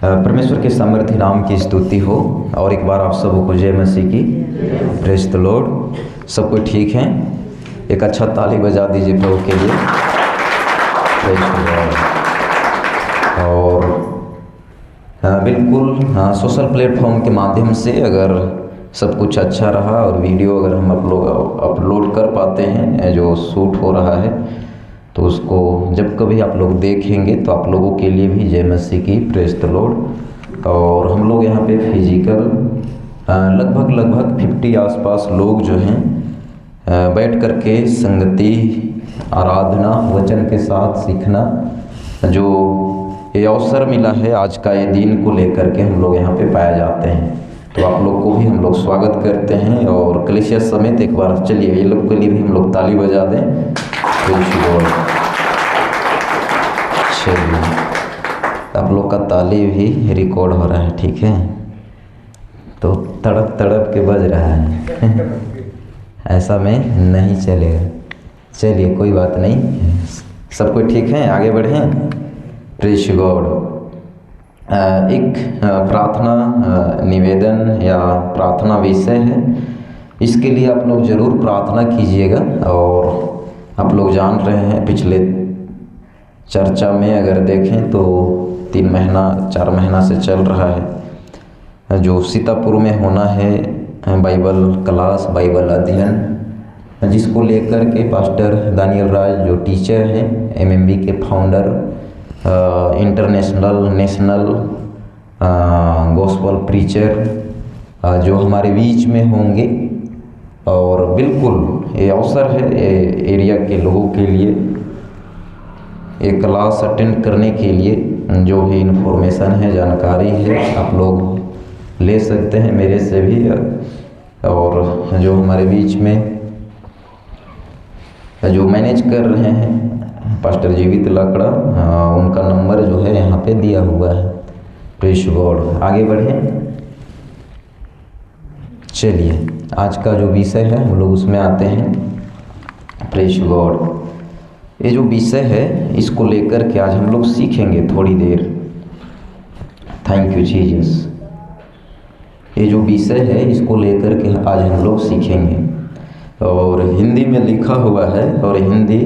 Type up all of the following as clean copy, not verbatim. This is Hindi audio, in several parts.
परमेश्वर के सामर्थ्य नाम की स्तुति हो। और एक बार आप सबको जय मसीह की। Praise the Lord. सब कोई ठीक है? एक अच्छा ताली बजा दीजिए प्रभु के लिए। Praise the Lord. और बिल्कुल सोशल प्लेटफॉर्म के माध्यम से अगर सब कुछ अच्छा रहा और वीडियो अगर हम अपलोड कर पाते हैं जो शूट हो रहा है, तो उसको जब कभी आप लोग देखेंगे तो आप लोगों के लिए भी जय मसीह की। Praise the Lord. और हम लोग यहाँ पे फिजिकल लगभग 50 आसपास लोग जो हैं बैठ कर के संगति, आराधना, वचन के साथ सीखना, जो ये अवसर मिला है आज का ये दिन को लेकर के हम लोग यहाँ पे पाए जाते हैं। तो आप लोग को भी हम लोग स्वागत करते हैं और कलीसिया समेत एक बार चलिए ये लोग के लिए भी हम लोग ताली बजा दें। चलिए आप लोग का ताली भी रिकॉर्ड हो रहा है, ठीक है? तो तड़प तड़प के बज रहा है ऐसा में नहीं चलेगा। चलिए कोई बात नहीं, सब कोई ठीक है, आगे बढ़ें। Praise God. एक प्रार्थना निवेदन या प्रार्थना विषय है, इसके लिए आप लोग ज़रूर प्रार्थना कीजिएगा। और आप लोग जान रहे हैं पिछले चर्चा में अगर देखें तो 3 महीना 4 महीना से चल रहा है जो सीतापुर में होना है बाइबल क्लास, बाइबल अध्ययन, जिसको लेकर के पास्टर दानियल राज जो टीचर हैं, MMB के founder, international national gospel preacher जो हमारे बीच में होंगे। और बिल्कुल ये अवसर है एरिया के लोगों के लिए एक क्लास अटेंड करने के लिए, जो भी इन्फॉर्मेशन है, जानकारी है, आप लोग ले सकते हैं मेरे से भी। और जो हमारे बीच में जो मैनेज कर रहे हैं पास्टर जीवित लकड़ा, उनका नंबर जो है यहाँ पे दिया हुआ है। Praise God. आगे बढ़ें। चलिए आज का जो विषय है हम लोग उसमें आते हैं। Praise God. ये जो विषय है इसको लेकर के आज हम लोग सीखेंगे थोड़ी देर। Thank you Jesus. ये जो विषय है इसको लेकर के आज हम लोग सीखेंगे। और हिंदी में लिखा हुआ है और हिंदी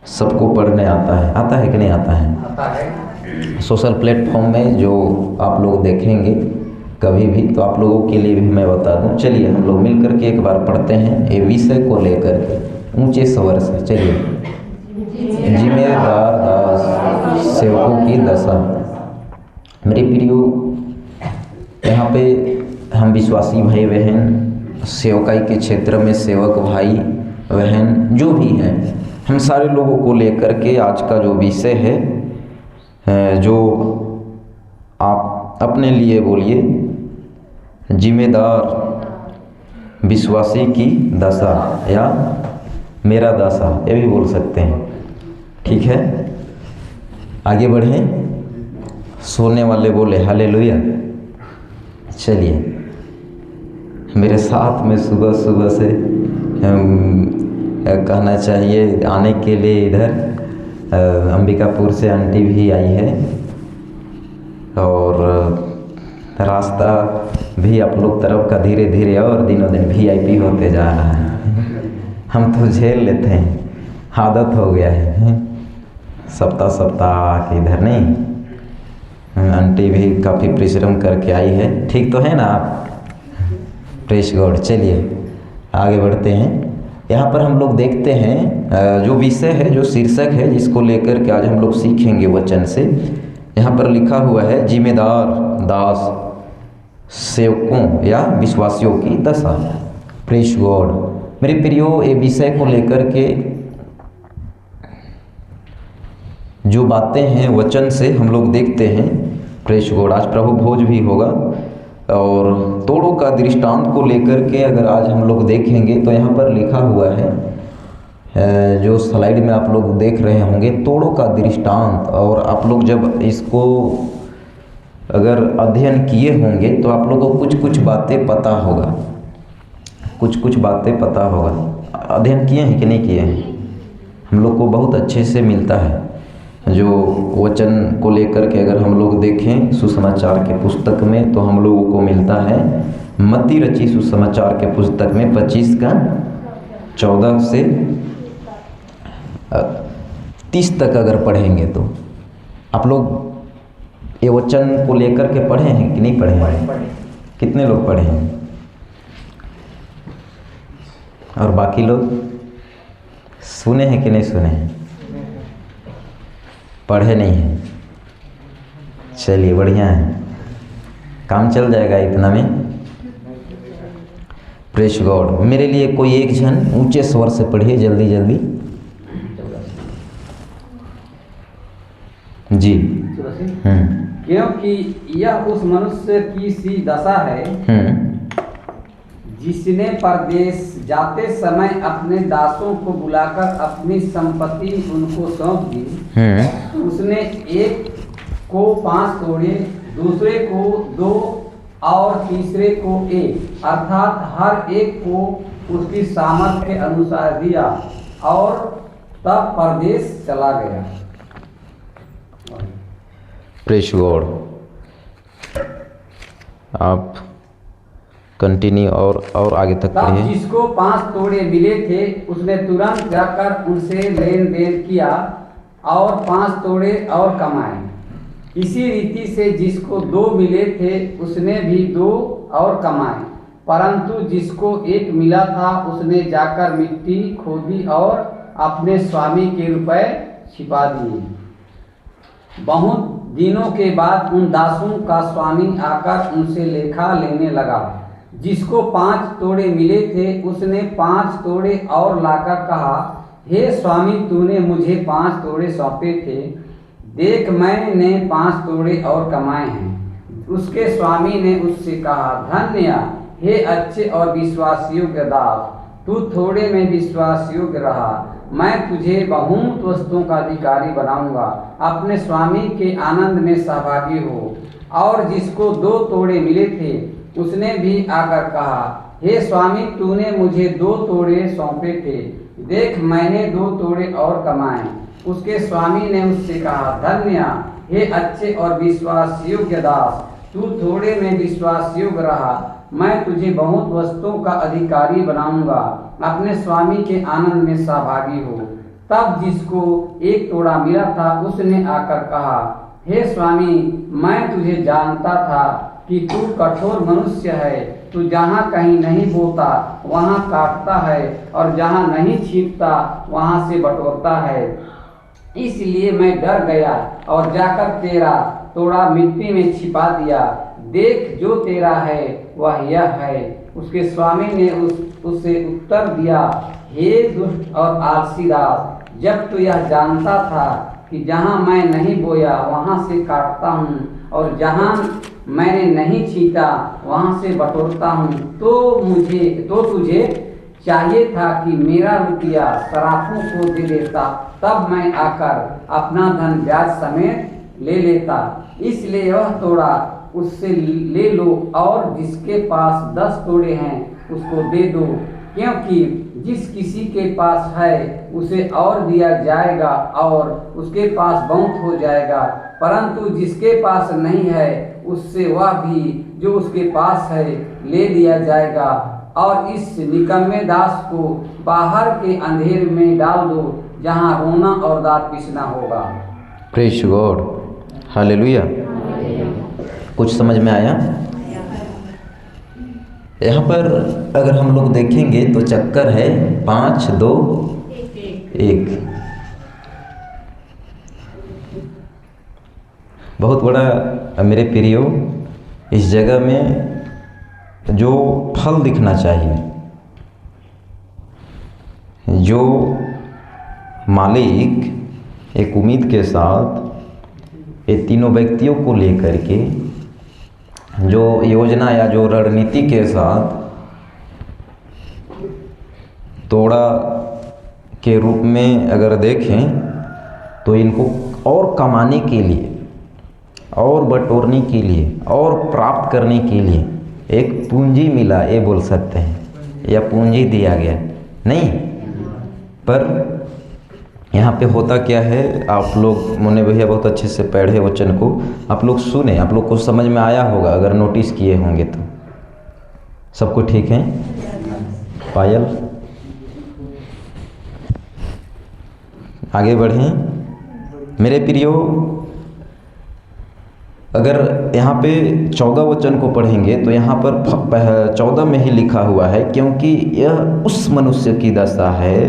सबको पढ़ने आता है कि नहीं आता है? आता है। सोशल प्लेटफॉर्म में जो आप लोग देखेंगे कभी भी, तो आप लोगों के लिए भी मैं बता दूं। चलिए हम लोग मिल करके एक बार पढ़ते हैं ये विषय को लेकर के ऊंचे स्वर से। चलिए। जिम्मेदार दास सेवकों की दशा। मेरे प्रियो, यहाँ पे हम विश्वासी भाई बहन, सेवकाई के क्षेत्र में सेवक भाई बहन जो भी हैं, हम सारे लोगों को लेकर के आज का जो विषय है जो आप अपने लिए बोलिए, जिम्मेदार विश्वासी की दशा या मेरा दशा, ये भी बोल सकते हैं, ठीक है? आगे बढ़ें। सोने वाले बोले हालेलुया। चलिए मेरे साथ में सुबह सुबह से कहना चाहिए आने के लिए इधर अंबिकापुर से आंटी भी आई है। और रास्ता भी आप लोग तरफ का धीरे धीरे और दिनों दिन VIP होते जा रहा है। हम तो झेल लेते हैं, आदत हो गया है। सप्ताह के इधर नहीं, आंटी भी काफ़ी परिश्रम करके आई है। ठीक तो है ना आप? Praise God. चलिए आगे बढ़ते हैं। यहाँ पर हम लोग देखते हैं जो विषय है, जो शीर्षक है, जिसको लेकर के आज हम लोग सीखेंगे वचन से। यहाँ पर लिखा हुआ है जिम्मेदार दास सेवकों या विश्वासियों की दशा। Praise God. मेरे प्रियो, ये विषय को लेकर के जो बातें हैं वचन से हम लोग देखते हैं। Praise God. आज प्रभु भोज भी होगा और तोड़ों का दृष्टांत को लेकर के अगर आज हम लोग देखेंगे तो यहाँ पर लिखा हुआ है, जो स्लाइड में आप लोग देख रहे होंगे, तोड़ों का दृष्टांत। और आप लोग जब इसको अगर अध्ययन किए होंगे तो आप लोगों को कुछ बातें पता होगा, कुछ बातें पता होगा। अध्ययन किए हैं कि नहीं किए हैं? हम लोग को बहुत अच्छे से मिलता है। जो वचन को लेकर के अगर हम लोग देखें सुसमाचार के पुस्तक में, तो हम लोगों को मिलता है मत्ती रची सुसमाचार के पुस्तक में 25 का 14 से 30 तक अगर पढ़ेंगे तो आप लोग ये वचन को लेकर के पढ़े हैं कि नहीं पढ़े हैं? कितने लोग पढ़े हैं? और बाकी लोग सुने हैं कि नहीं सुने हैं? पढ़े नहीं हैं? चलिए बढ़िया है, काम चल जाएगा इतना में। Press God. मेरे लिए कोई एक जन ऊंचे स्वर से पढ़िए जल्दी जल्दी जी। क्योंकि यह उस मनुष्य की सी दशा है जिसने परदेश जाते समय अपने दासों को बुलाकर अपनी संपत्ति उनको सौंप दी। उसने एक को 5 तोड़े, दूसरे को 2 और तीसरे को 1, अर्थात हर एक को उसकी सामर्थ्य के अनुसार दिया, और तब परदेश चला गया। Press God. आप कंटिन्यू और आगे तक पढ़िए। तब जिसको 5 तोड़े मिले थे उसने तुरंत जाकर उनसे लेन देन किया और 5 तोड़े और कमाए। इसी रीति से जिसको 2 मिले थे उसने भी 2 और कमाए, परंतु जिसको 1 मिला था उसने जाकर मिट्टी खोदी और अपने स्वामी के रुपए छिपा दिए। बहुत दिनों के बाद उन दासों का स्वामी आकर उनसे लेखा लेने लगा। जिसको 5 तोड़े मिले थे उसने 5 तोड़े और लाकर कहा, हे स्वामी, तूने मुझे 5 तोड़े सौंपे थे, देख मैंने 5 तोड़े और कमाए हैं। उसके स्वामी ने उससे कहा, धन्य हे अच्छे और विश्वासयोग्य दास, तू थोड़े में विश्वासयोग्य रहा, मैं तुझे बहुत वस्तुओं का अधिकारी बनाऊंगा, अपने स्वामी के आनंद में सहभागी हो। और जिसको 2 तोड़े मिले थे उसने भी आकर कहा, हे स्वामी, तूने मुझे 2 तोड़े सौंपे थे, देख मैंने 2 तोड़े और कमाए। उसके स्वामी ने उससे कहा, धन्य हे अच्छे और विश्वासयोग्य दास, तू थोड़े में विश्वासयोग्य रहा, मैं तुझे बहुत वस्तुओं का अधिकारी बनाऊंगा, अपने स्वामी के आनंद में सहभागी हो। तब जिसको 1 तोड़ा मिला था उसने आकर कहा, हे स्वामी, मैं तुझे जानता था कि तू कठोर मनुष्य है, तू जहाँ कहीं नहीं बोता वहाँ काटता है, और जहाँ नहीं छींटता वहाँ से बटोरता है। इसलिए मैं डर गया और जाकर तेरा तोड़ा मिट्टी में छिपा दिया। देख, जो तेरा है वह यह है। उसके स्वामी ने उससे उत्तर दिया, हे दुष्ट और आलसी दास, जब तू यह जानता था कि जहाँ मैं नहीं बोया वहाँ से काटता हूँ, और जहाँ मैंने नहीं छींटा वहाँ से बटोरता हूँ, तो तुझे चाहिए था कि मेरा रुपया सराफों को दे देता, तब मैं आकर अपना धन ब्याज समेत ले लेता। इसलिए वह तोड़ा उससे ले लो, और जिसके पास 10 तोड़े हैं उसको दे दो, क्योंकि जिस किसी के पास है उसे और दिया जाएगा और उसके पास बहुत हो जाएगा, परंतु जिसके पास नहीं है उससे वह भी जो उसके पास है ले लिया जाएगा। और इस निकम्मे दास को बाहर के अंधेरे में डाल दो, जहाँ रोना और दांत पीसना होगा। Praise God, hallelujah. कुछ समझ में आया? यहाँ पर अगर हम लोग देखेंगे तो चक्कर है 5, 2, 1। बहुत बड़ा मेरे प्रियो, इस जगह में जो फल दिखना चाहिए, जो मालिक एक उम्मीद के साथ ये तीनों व्यक्तियों को लेकर के जो योजना या जो रणनीति के साथ तोड़ा के रूप में अगर देखें तो इनको और कमाने के लिए और बटोरने के लिए और प्राप्त करने के लिए एक पूंजी मिला, ये बोल सकते हैं, या पूंजी दिया गया नहीं, पर यहाँ पे होता क्या है, आप लोग मुन्ने भैया बहुत अच्छे से पढ़े वचन को, आप लोग सुने, आप लोग को समझ में आया होगा अगर नोटिस किए होंगे तो। सबको ठीक है? पायल आगे बढ़ें। मेरे प्रियो, अगर यहाँ पे 14 वचन को पढ़ेंगे तो यहाँ पर 14 में ही लिखा हुआ है, क्योंकि यह उस मनुष्य की दशा है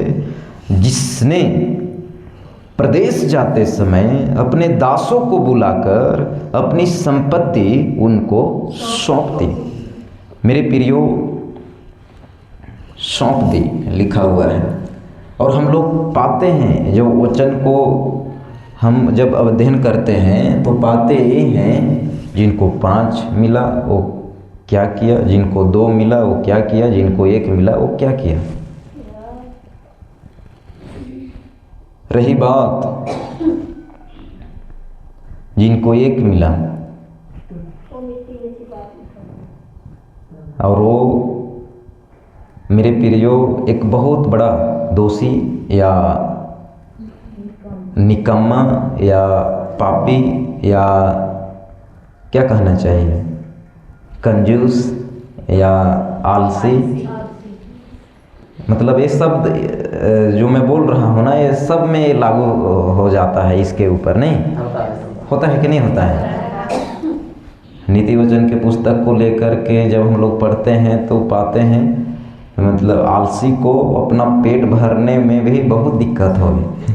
जिसने प्रदेश जाते समय अपने दासों को बुलाकर अपनी संपत्ति उनको सौंप दी। मेरे प्रियो, सौंप दी लिखा हुआ है। और हम लोग पाते हैं, जो वचन को हम जब अध्ययन करते हैं तो पाते ये हैं, जिनको 5 मिला वो क्या किया, जिनको 2 मिला वो क्या किया, जिनको 1 मिला वो क्या किया। रही बात जिनको 1 मिला और वो मेरे प्रियो एक बहुत बड़ा दोषी या निकम्मा या पापी या क्या कहना चाहिए, कंजूस या आलसी, मतलब ये शब्द जो मैं बोल रहा हूँ ना, ये सब में लागू हो जाता है इसके ऊपर, नहीं होता है कि नहीं होता है। नीति वचन के पुस्तक को लेकर के जब हम लोग पढ़ते हैं तो पाते हैं, मतलब आलसी को अपना पेट भरने में भी बहुत दिक्कत होगी।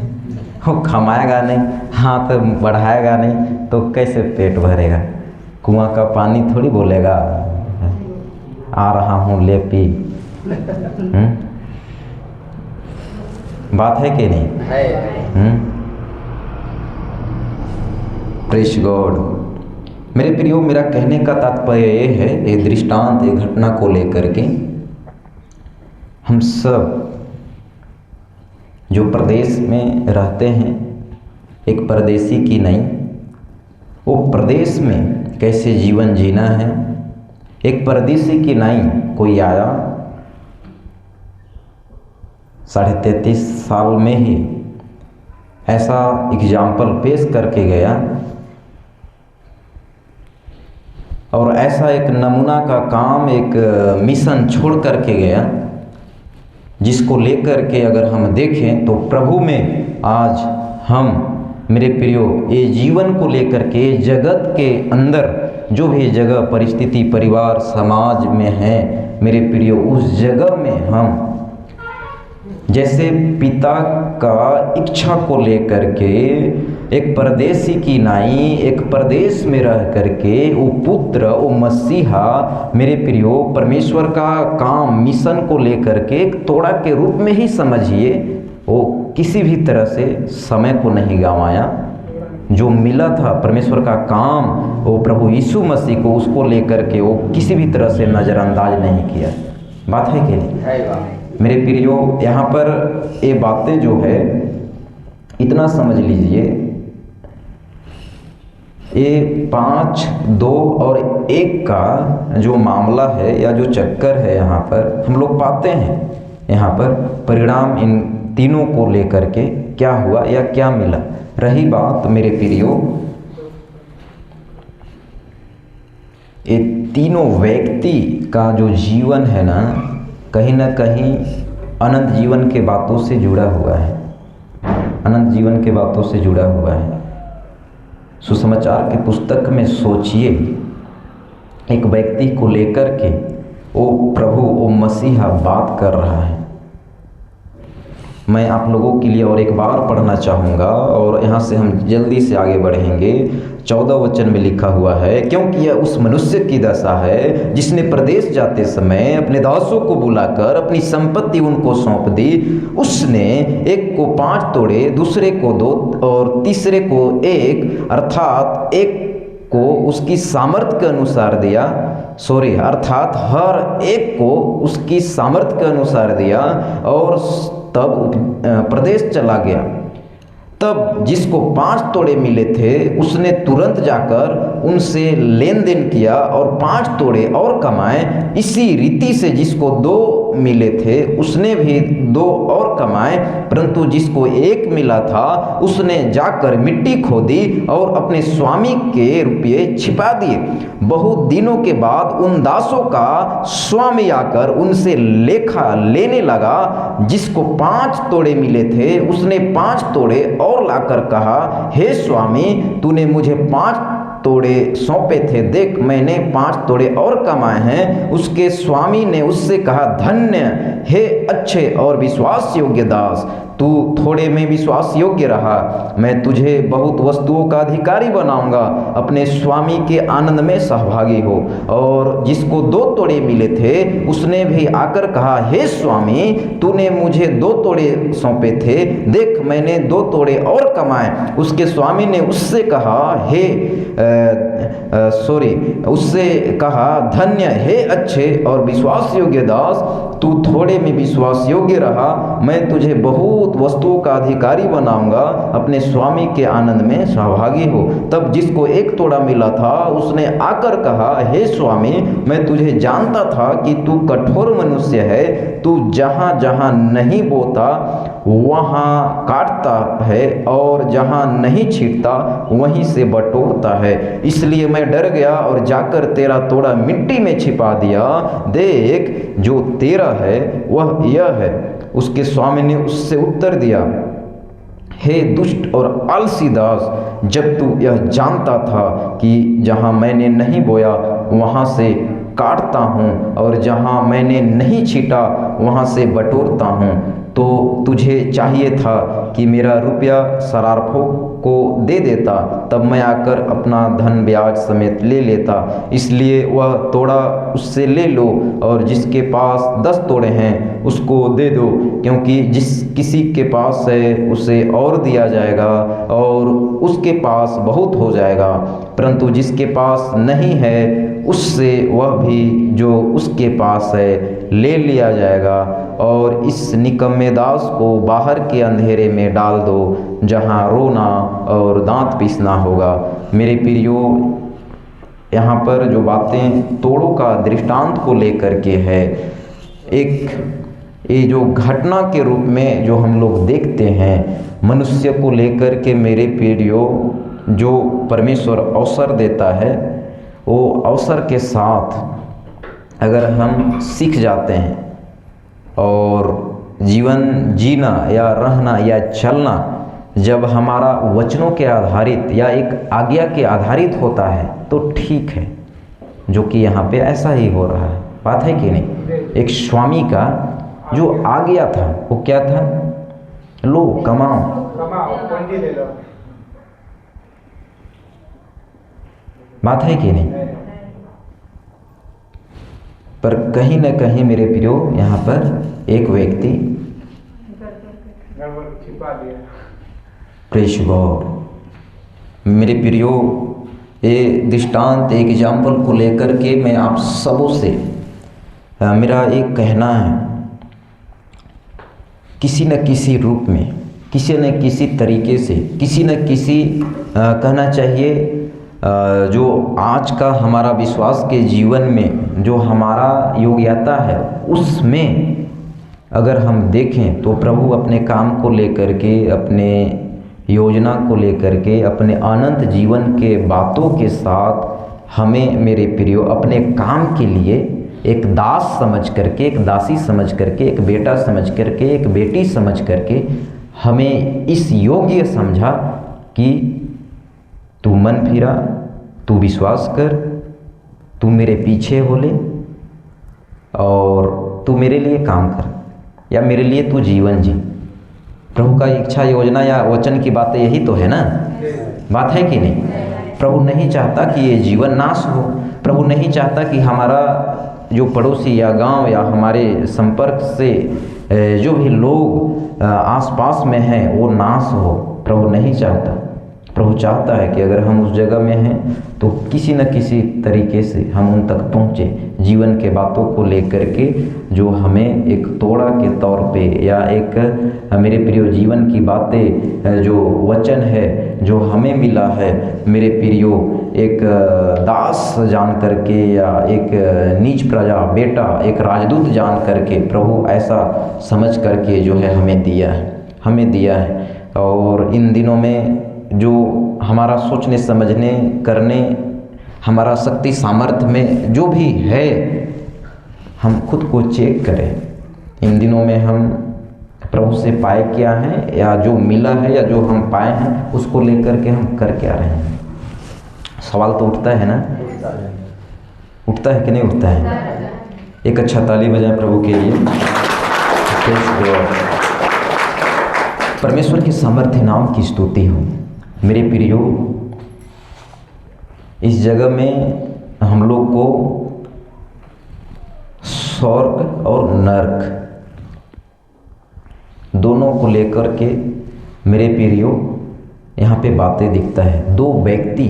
वो कमाएगा नहीं, हाथ बढ़ाएगा नहीं तो कैसे पेट भरेगा। कुआं का पानी थोड़ी बोलेगा आ रहा हूँ ले पी। बात है कि नहीं? Praise God. मेरे प्रियो, मेरा कहने का तात्पर्य ये है, ये दृष्टांत, ये घटना को लेकर के हम सब जो प्रदेश में रहते हैं, एक परदेसी की नहीं, वो प्रदेश में कैसे जीवन जीना है। एक परदेसी की नहीं, कोई आया 33.5 साल में ही ऐसा एग्जाम्पल पेश करके गया और ऐसा एक नमूना का काम, एक मिशन छोड़ करके गया, जिसको लेकर के अगर हम देखें तो प्रभु में आज हम, मेरे प्रियो, ये जीवन को लेकर के जगत के अंदर जो भी जगह परिस्थिति परिवार समाज में है, मेरे प्रियो, उस जगह में हम जैसे पिता का इच्छा को लेकर के एक परदेसी की नाई एक प्रदेश में रह करके वो पुत्र, वो मसीहा, मेरे प्रियो, परमेश्वर का काम मिशन को लेकर के एक तोड़ा के रूप में ही समझिए, वो किसी भी तरह से समय को नहीं गंवाया। जो मिला था परमेश्वर का काम, वो प्रभु यीशु मसीह को, उसको लेकर के वो किसी भी तरह से नज़रअंदाज नहीं किया। बात है कि नहीं? मेरे प्रियो, यहाँ पर ये बातें जो है इतना समझ लीजिए, ये 5, 2 और 1 का जो मामला है या जो चक्कर है, यहाँ पर हम लोग पाते हैं, यहाँ पर परिणाम इन तीनों को लेकर के क्या हुआ या क्या मिला। रही बात मेरे प्रियो, ये तीनों व्यक्ति का जो जीवन है ना कहीं अनंत जीवन के बातों से जुड़ा हुआ है, अनंत जीवन के बातों से जुड़ा हुआ है। सुसमाचार की पुस्तक में सोचिए, एक व्यक्ति को लेकर के वो प्रभु, वो मसीहा बात कर रहा है। मैं आप लोगों के लिए और एक बार पढ़ना चाहूँगा और यहाँ से हम जल्दी से आगे बढ़ेंगे। 14 वचन में लिखा हुआ है, क्योंकि यह उस मनुष्य की दशा है जिसने प्रदेश जाते समय अपने दासों को बुलाकर अपनी संपत्ति उनको सौंप दी। उसने एक को 5 तोड़े, दूसरे को 2 और तीसरे को 1, अर्थात एक को उसकी सामर्थ्य के अनुसार दिया, अर्थात हर एक को उसकी सामर्थ्य के अनुसार दिया, और तब प्रदेश चला गया। तब जिसको 5 तोड़े मिले थे उसने तुरंत जाकर उनसे लेन देन किया और 5 तोड़े और कमाए। इसी रीति से जिसको 2 मिले थे उसने भी 2 और कमाए, परंतु जिसको 1 मिला था उसने जाकर मिट्टी खोदी और अपने स्वामी के रुपये छिपा दिए। बहुत दिनों के बाद उन दासों का स्वामी आकर उनसे लेखा लेने लगा। जिसको 5 तोड़े मिले थे उसने 5 तोड़े और लाकर कहा, हे स्वामी, तूने मुझे 5 तोड़े सौंपे थे, देख मैंने 5 तोड़े और कमाए हैं। उसके स्वामी ने उससे कहा, धन्य हे अच्छे और विश्वास योग्य दास, तू थोड़े में विश्वास योग्य रहा, मैं तुझे बहुत वस्तुओं का अधिकारी बनाऊंगा, अपने स्वामी के आनंद में सहभागी हो। और जिसको 2 तोड़े मिले थे उसने भी आकर कहा, हे स्वामी, तूने मुझे 2 तोड़े सौंपे थे, देख मैंने 2 तोड़े और कमाए। उसके स्वामी ने उससे कहा, उससे कहा, धन्य हे अच्छे और विश्वास योग्य दास, तू थोड़े में विश्वास योग्य रहा, मैं तुझे बहुत वस्तुओं का अधिकारी बनाऊंगा, अपने स्वामी के आनंद में सहभागी हो। तब जिसको 1 तोड़ा मिला था उसने आकर कहा, हे स्वामी, मैं तुझे जानता था कि तू कठोर मनुष्य है, तू जहाँ जहाँ नहीं बोता वहाँ काटता है और जहाँ नहीं छींटता वहीं से बटोरता है, इसलिए मैं डर गया और जाकर तेरा तोड़ा मिट्टी में छिपा दिया। देख जो तेरा है वह यह है। उसके स्वामी ने उससे उत्तर दिया, हे दुष्ट और आलसी दास, जब तू यह जानता था कि जहाँ मैंने नहीं बोया वहाँ से काटता हूँ और जहाँ मैंने नहीं छीटा वहाँ से बटोरता हूँ, तो तुझे चाहिए था कि मेरा रुपया सरारफों को दे देता, तब मैं आकर अपना धन ब्याज समेत ले लेता। इसलिए वह तोड़ा उससे ले लो और जिसके पास 10 तोड़े हैं उसको दे दो, क्योंकि जिस किसी के पास है उसे और दिया जाएगा और उसके पास बहुत हो जाएगा, परंतु जिसके पास नहीं है उससे वह भी जो उसके पास है ले लिया जाएगा। और इस निकम्मे दास को बाहर के अंधेरे में डाल दो, जहाँ रोना और दांत पीसना होगा। मेरे प्रियो, यहाँ पर जो बातें तोड़ों का दृष्टांत को लेकर के है, एक ये जो घटना के रूप में जो हम लोग देखते हैं मनुष्य को लेकर के, मेरे प्रियो, जो परमेश्वर अवसर देता है वो अवसर के साथ अगर हम सीख जाते हैं और जीवन जीना या रहना या चलना जब हमारा वचनों के आधारित या एक आज्ञा के आधारित होता है तो ठीक है, जो कि यहाँ पे ऐसा ही हो रहा है। बात है कि नहीं? एक स्वामी का जो आज्ञा था वो क्या था? लो कमाओ, पूंजी ले लो। बात है कि नहीं? पर कहीं न कहीं मेरे प्रियो यहाँ पर एक व्यक्ति प्रेस गॉड, मेरे प्रियो, ये दृष्टांत एक एग्जाम्पल को लेकर के मैं आप सबों से मेरा एक कहना है, किसी न किसी रूप में, किसी न किसी तरीके से, किसी न किसी कहना चाहिए जो आज का हमारा विश्वास के जीवन में जो हमारा योग्यता है उसमें अगर हम देखें तो प्रभु अपने काम को लेकर के, अपने योजना को लेकर के, अपने अनंत जीवन के बातों के साथ हमें मेरे प्रियो अपने काम के लिए एक दास समझ करके, एक दासी समझ करके, एक बेटा समझ करके, एक बेटी समझ करके हमें इस योग्य समझा कि तू मन फिरा, तू विश्वास कर, तू मेरे पीछे हो ले और तू मेरे लिए काम कर या मेरे लिए तू जीवन जी। प्रभु का इच्छा, योजना या वचन की बातें यही तो है ना? बात है कि नहीं? प्रभु नहीं चाहता कि ये जीवन नाश हो। प्रभु नहीं चाहता कि हमारा जो पड़ोसी या गांव या हमारे संपर्क से जो भी लोग आसपास में हैं वो नाश हो। प्रभु नहीं चाहता। प्रभु चाहता है कि अगर हम उस जगह में हैं तो किसी न किसी तरीके से हम उन तक पहुँचे, जीवन के बातों को लेकर के जो हमें एक तोड़ा के तौर पे या एक मेरे प्रियो जीवन की बातें जो वचन है जो हमें मिला है मेरे प्रियो, एक दास जान करके या एक नीच प्रजा बेटा, एक राजदूत जान करके प्रभु ऐसा समझ करके जो है हमें दिया है। और इन दिनों में जो हमारा सोचने समझने करने हमारा शक्ति सामर्थ्य में जो भी है, हम खुद को चेक करें। इन दिनों में हम प्रभु से पाए क्या हैं, या जो मिला है या जो हम पाए हैं उसको लेकर के हम कर क्या रहे हैं। सवाल तो उठता है ना, उठता है कि नहीं उठता है? एक अच्छा ताली बजाएं प्रभु के लिए। परमेश्वर के सामर्थ्य नाम की स्तुति हो। मेरे प्रियो, इस जगह में हम लोग को स्वर्ग और नरक दोनों को लेकर के मेरे प्रियो यहाँ पे बातें दिखता है। दो व्यक्ति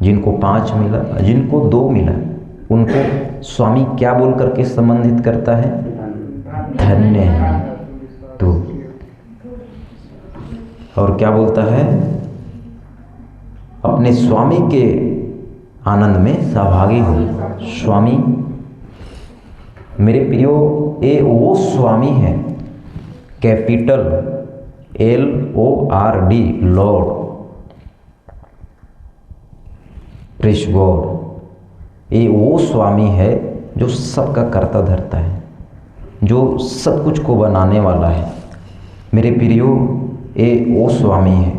जिनको 5 मिला, जिनको 2 मिला, उनको स्वामी क्या बोल करके संबंधित करता है? धन्य है तो। और क्या बोलता है? अपने स्वामी के आनंद में सहभागी हो। स्वामी मेरे प्रियो, ये वो स्वामी है, capital LORD, Lord, press God. ये वो स्वामी है जो सबका कर्ता धरता है, जो सब कुछ को बनाने वाला है। मेरे प्रियो, ये वो स्वामी है।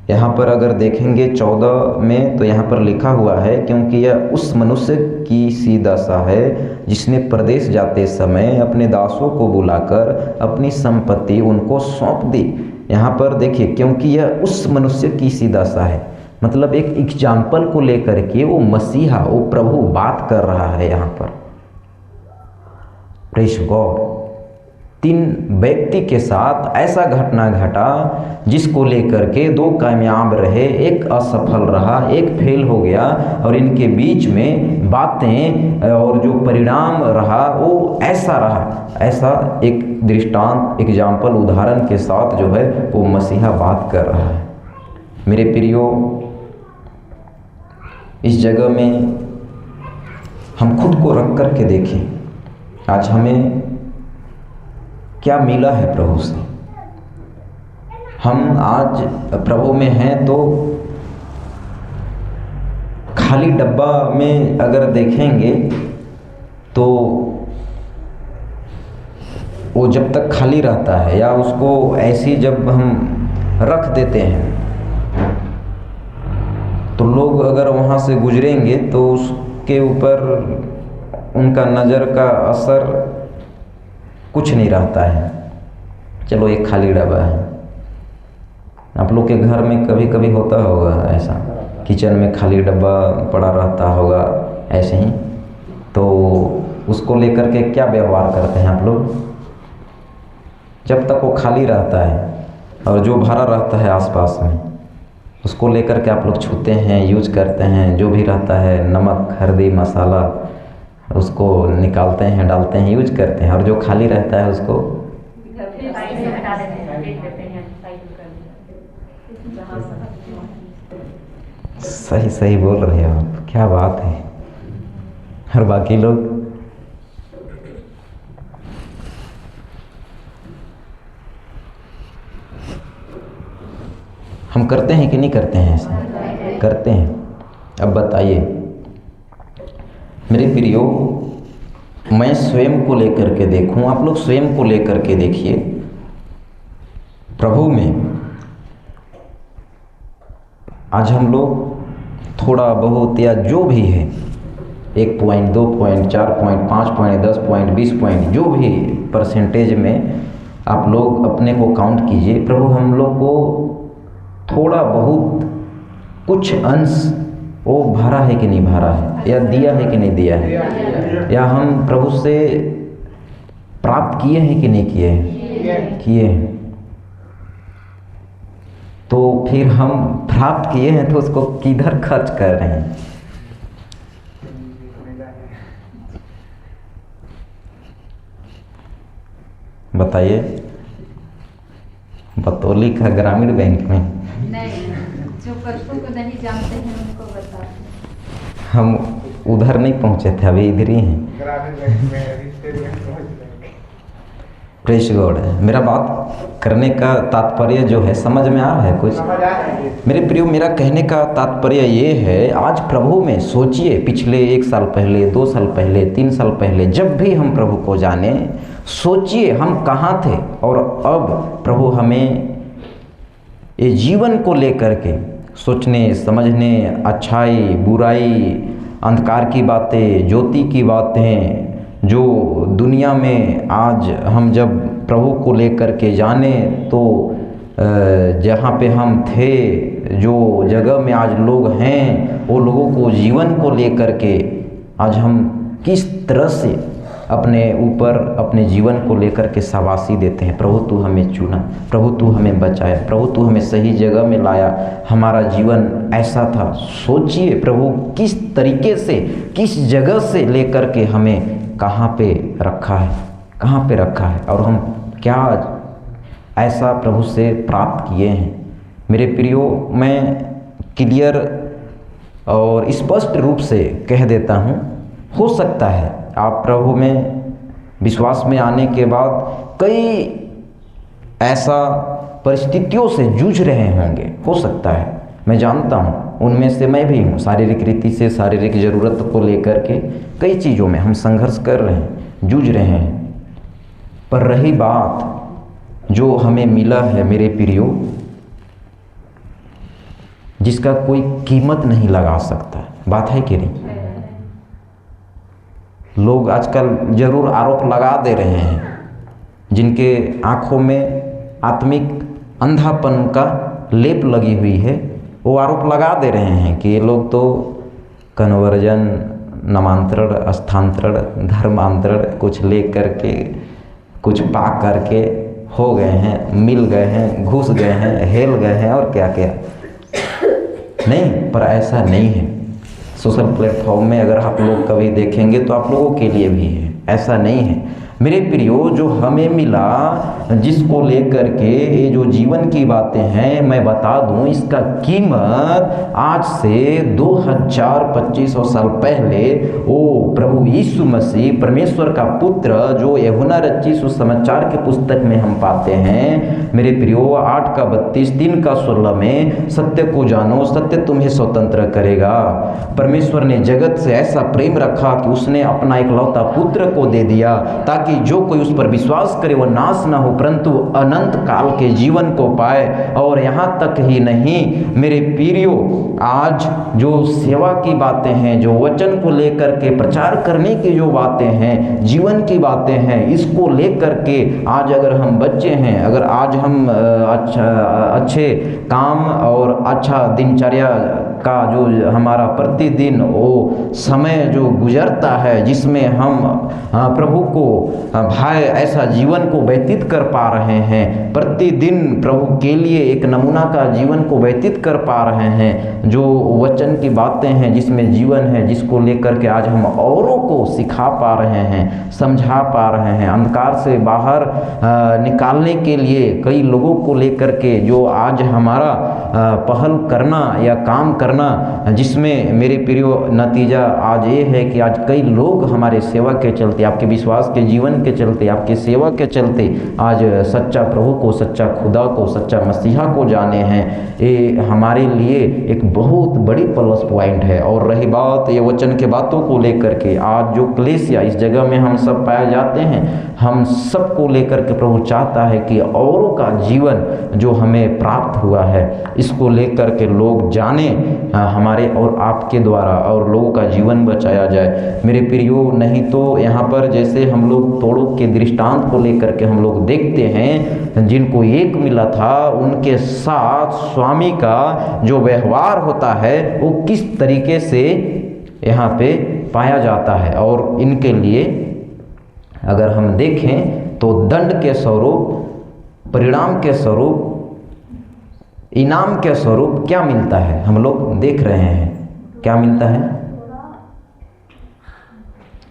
यहाँ पर अगर देखेंगे 14 में तो यहाँ पर लिखा हुआ है, क्योंकि यह उस मनुष्य की सी दशा है जिसने प्रदेश जाते समय अपने दासों को बुलाकर अपनी संपत्ति उनको सौंप दी। यहाँ पर देखिए, क्योंकि यह उस मनुष्य की सी दशा है, मतलब एक एग्जाम्पल को लेकर के वो मसीहा, वो प्रभु बात कर रहा है यहाँ पर। Praise God. 3 व्यक्ति के साथ ऐसा घटना घटा जिसको लेकर के 2 कामयाब रहे, एक असफल रहा, एक फेल हो गया, और इनके बीच में बातें और जो परिणाम रहा वो ऐसा रहा। ऐसा एक दृष्टांत, एग्जाम्पल, उदाहरण के साथ जो है वो मसीहा बात कर रहा है। मेरे प्रियो, इस जगह में हम खुद को रख कर के देखें, आज हमें क्या मिला है प्रभु से। हम आज प्रभु में हैं तो खाली डब्बा में अगर देखेंगे तो वो जब तक खाली रहता है या उसको ऐसी जब हम रख देते हैं तो लोग अगर वहाँ से गुजरेंगे तो उसके ऊपर उनका नज़र का असर कुछ नहीं रहता है। चलो, एक खाली डब्बा है। आप लोग के घर में कभी कभी होता होगा ऐसा, किचन में खाली डब्बा पड़ा रहता होगा ऐसे ही, तो उसको लेकर के क्या व्यवहार करते हैं आप लोग? जब तक वो खाली रहता है और जो भरा रहता है आसपास में, उसको लेकर के आप लोग छूते हैं, यूज करते हैं, जो भी रहता है नमक, हल्दी, मसाला, उसको निकालते हैं, डालते हैं, यूज करते हैं, और जो खाली रहता है उसको सही सही बोल रहे हो आप, क्या बात है। और बाकी लोग हम करते हैं कि नहीं करते हैं? ऐसा करते हैं। अब बताइए मेरे प्रियो, मैं स्वयं को लेकर के देखूं, आप लोग स्वयं को लेकर के देखिए। प्रभु में आज हम लोग थोड़ा बहुत या जो भी है, 1 point, 2 point, 4 point, 5 point, 10 point, 20 point, जो भी परसेंटेज में आप लोग अपने को काउंट कीजिए। प्रभु हम लोग को थोड़ा बहुत कुछ अंश वो भरा है कि नहीं भरा है, या दिया है कि नहीं दिया है, या हम प्रभु से प्राप्त किए हैं कि नहीं किए हैं? किए हैं। तो फिर हम प्राप्त किए हैं तो उसको किधर खर्च कर रहे हैं? बताइए। बतौली का ग्रामीण बैंक में? नहीं, जो कर्तों को नहीं जानते हैं उनको बताते हैं। हम उधर नहीं पहुंचे थे, अभी इधर ही हैं। ग्रामीण बैंक में प्रेस गॉड है। मेरा बात करने का तात्पर्य जो है समझ में आ रहा है कुछ? समझ आ रहा है। मेरे प्रियो, मेरा कहने का तात्पर्य ये है, आज प्रभु में सोचिए, पिछले 1 साल पहले, 2 साल पहले, 3 साल पहले जब भी हम प्रभु को जाने, सोचिए हम कहाँ थे और अब प्रभु हमें ये जीवन को लेकर के सोचने, समझने, अच्छाई, बुराई, अंधकार की बातें, ज्योति की बातें, जो दुनिया में आज हम जब प्रभु को लेकर के जाने तो जहाँ पे हम थे, जो जगह में आज लोग हैं, वो लोगों को जीवन को लेकर के आज हम किस तरह से अपने ऊपर अपने जीवन को लेकर के शाबाशी देते हैं। प्रभु तू हमें चुना, प्रभु तू हमें बचाया, प्रभु तू हमें सही जगह में लाया, हमारा जीवन ऐसा था। सोचिए प्रभु किस तरीके से, किस जगह से लेकर के हमें कहाँ पे रखा है, कहाँ पे रखा है, और हम क्या ऐसा प्रभु से प्राप्त किए हैं। मेरे प्रियो, मैं क्लियर और स्पष्ट रूप से कह देता हूँ, हो सकता है आप प्रभु में विश्वास में आने के बाद कई ऐसा परिस्थितियों से जूझ रहे होंगे, हो सकता है, मैं जानता हूँ, उनमें से मैं भी हूँ। शारीरिक रीति से, शारीरिक ज़रूरत को लेकर के कई चीज़ों में हम संघर्ष कर रहे हैं, जूझ रहे हैं। पर रही बात जो हमें मिला है मेरे प्रियो, जिसका कोई कीमत नहीं लगा सकता, बात है कि नहीं? लोग आजकल जरूर आरोप लगा दे रहे हैं, जिनके आँखों में आत्मिक अंधापन का लेप लगी हुई है, वो आरोप लगा दे रहे हैं कि ये लोग तो कन्वर्जन, नामांतरण, स्थानांतरण, धर्मांतरण कुछ ले करके, कुछ पा करके हो गए हैं, मिल गए हैं, घुस गए हैं, हेल गए हैं और क्या क्या नहीं। पर ऐसा नहीं है। सोशल प्लेटफॉर्म में अगर आप लोग कभी देखेंगे तो आप लोगों के लिए भी है, ऐसा नहीं है। मेरे प्रियो, जो हमें मिला, जिसको लेकर के ये जो जीवन की बातें हैं, मैं बता दूं, इसका कीमत आज से 2500 साल पहले वो प्रभु यीशु मसीह, परमेश्वर का पुत्र, जो यूहन्ना रचित सुसमाचार के पुस्तक में हम पाते हैं मेरे प्रियो, 8:32, 3:16 में, सत्य को जानो, सत्य तुम्हें स्वतंत्र करेगा। परमेश्वर ने जगत से ऐसा प्रेम रखा कि उसने अपना इकलौता पुत्र को दे दिया, ताकि जो कोई उस पर विश्वास करे वो नाश ना हो परंतु अनंत काल के जीवन को पाए। और यहाँ तक ही नहीं मेरे प्रियो, आज जो सेवा की बातें हैं, जो वचन को लेकर के प्रचार करने की जो बातें हैं, जीवन की बातें हैं, इसको लेकर के आज अगर हम बच्चे हैं, अगर आज हम अच्छे काम और अच्छा दिनचर्या का जो हमारा प्रतिदिन वो समय जो गुजरता है, जिसमें हम प्रभु को भाई ऐसा जीवन को व्यतीत कर पा रहे हैं, प्रतिदिन प्रभु के लिए एक नमूना का जीवन को व्यतीत कर पा रहे हैं, जो वचन की बातें हैं जिसमें जीवन है, जिसको लेकर के आज हम औरों को सिखा पा रहे हैं, समझा पा रहे हैं, अंधकार से बाहर निकालने के लिए कई लोगों को लेकर के जो आज हमारा पहल करना या काम करना, जिसमें मेरे प्रियो नतीजा आज ये है कि आज कई लोग हमारे सेवा के चलते, आपके विश्वास के जीवन के चलते, आपके सेवा के चलते आज सच्चा प्रभु को, सच्चा खुदा को, सच्चा मसीहा को जाने हैं। ये हमारे लिए एक बहुत बड़ी प्लस पॉइंट है। और रही बात ये वचन के बातों को लेकर के, आज जो कलीसिया इस जगह में हम सब पाए जाते हैं, हम सबको लेकर के प्रभु चाहता है कि औरों का जीवन जो हमें प्राप्त हुआ है, इसको लेकर के लोग जाने हमारे और आपके द्वारा, और लोगों का जीवन बचाया जाए मेरे प्रियो। नहीं तो यहाँ पर जैसे हम लोग तोड़ों के दृष्टांत को लेकर के हम लोग देखते हैं, जिनको एक मिला था उनके साथ स्वामी का जो व्यवहार होता है वो किस तरीके से यहाँ पे पाया जाता है। और इनके लिए अगर हम देखें तो दंड के स्वरूप, परिणाम के स्वरूप इनाम के स्वरूप क्या मिलता है हम लोग देख रहे हैं। क्या मिलता है,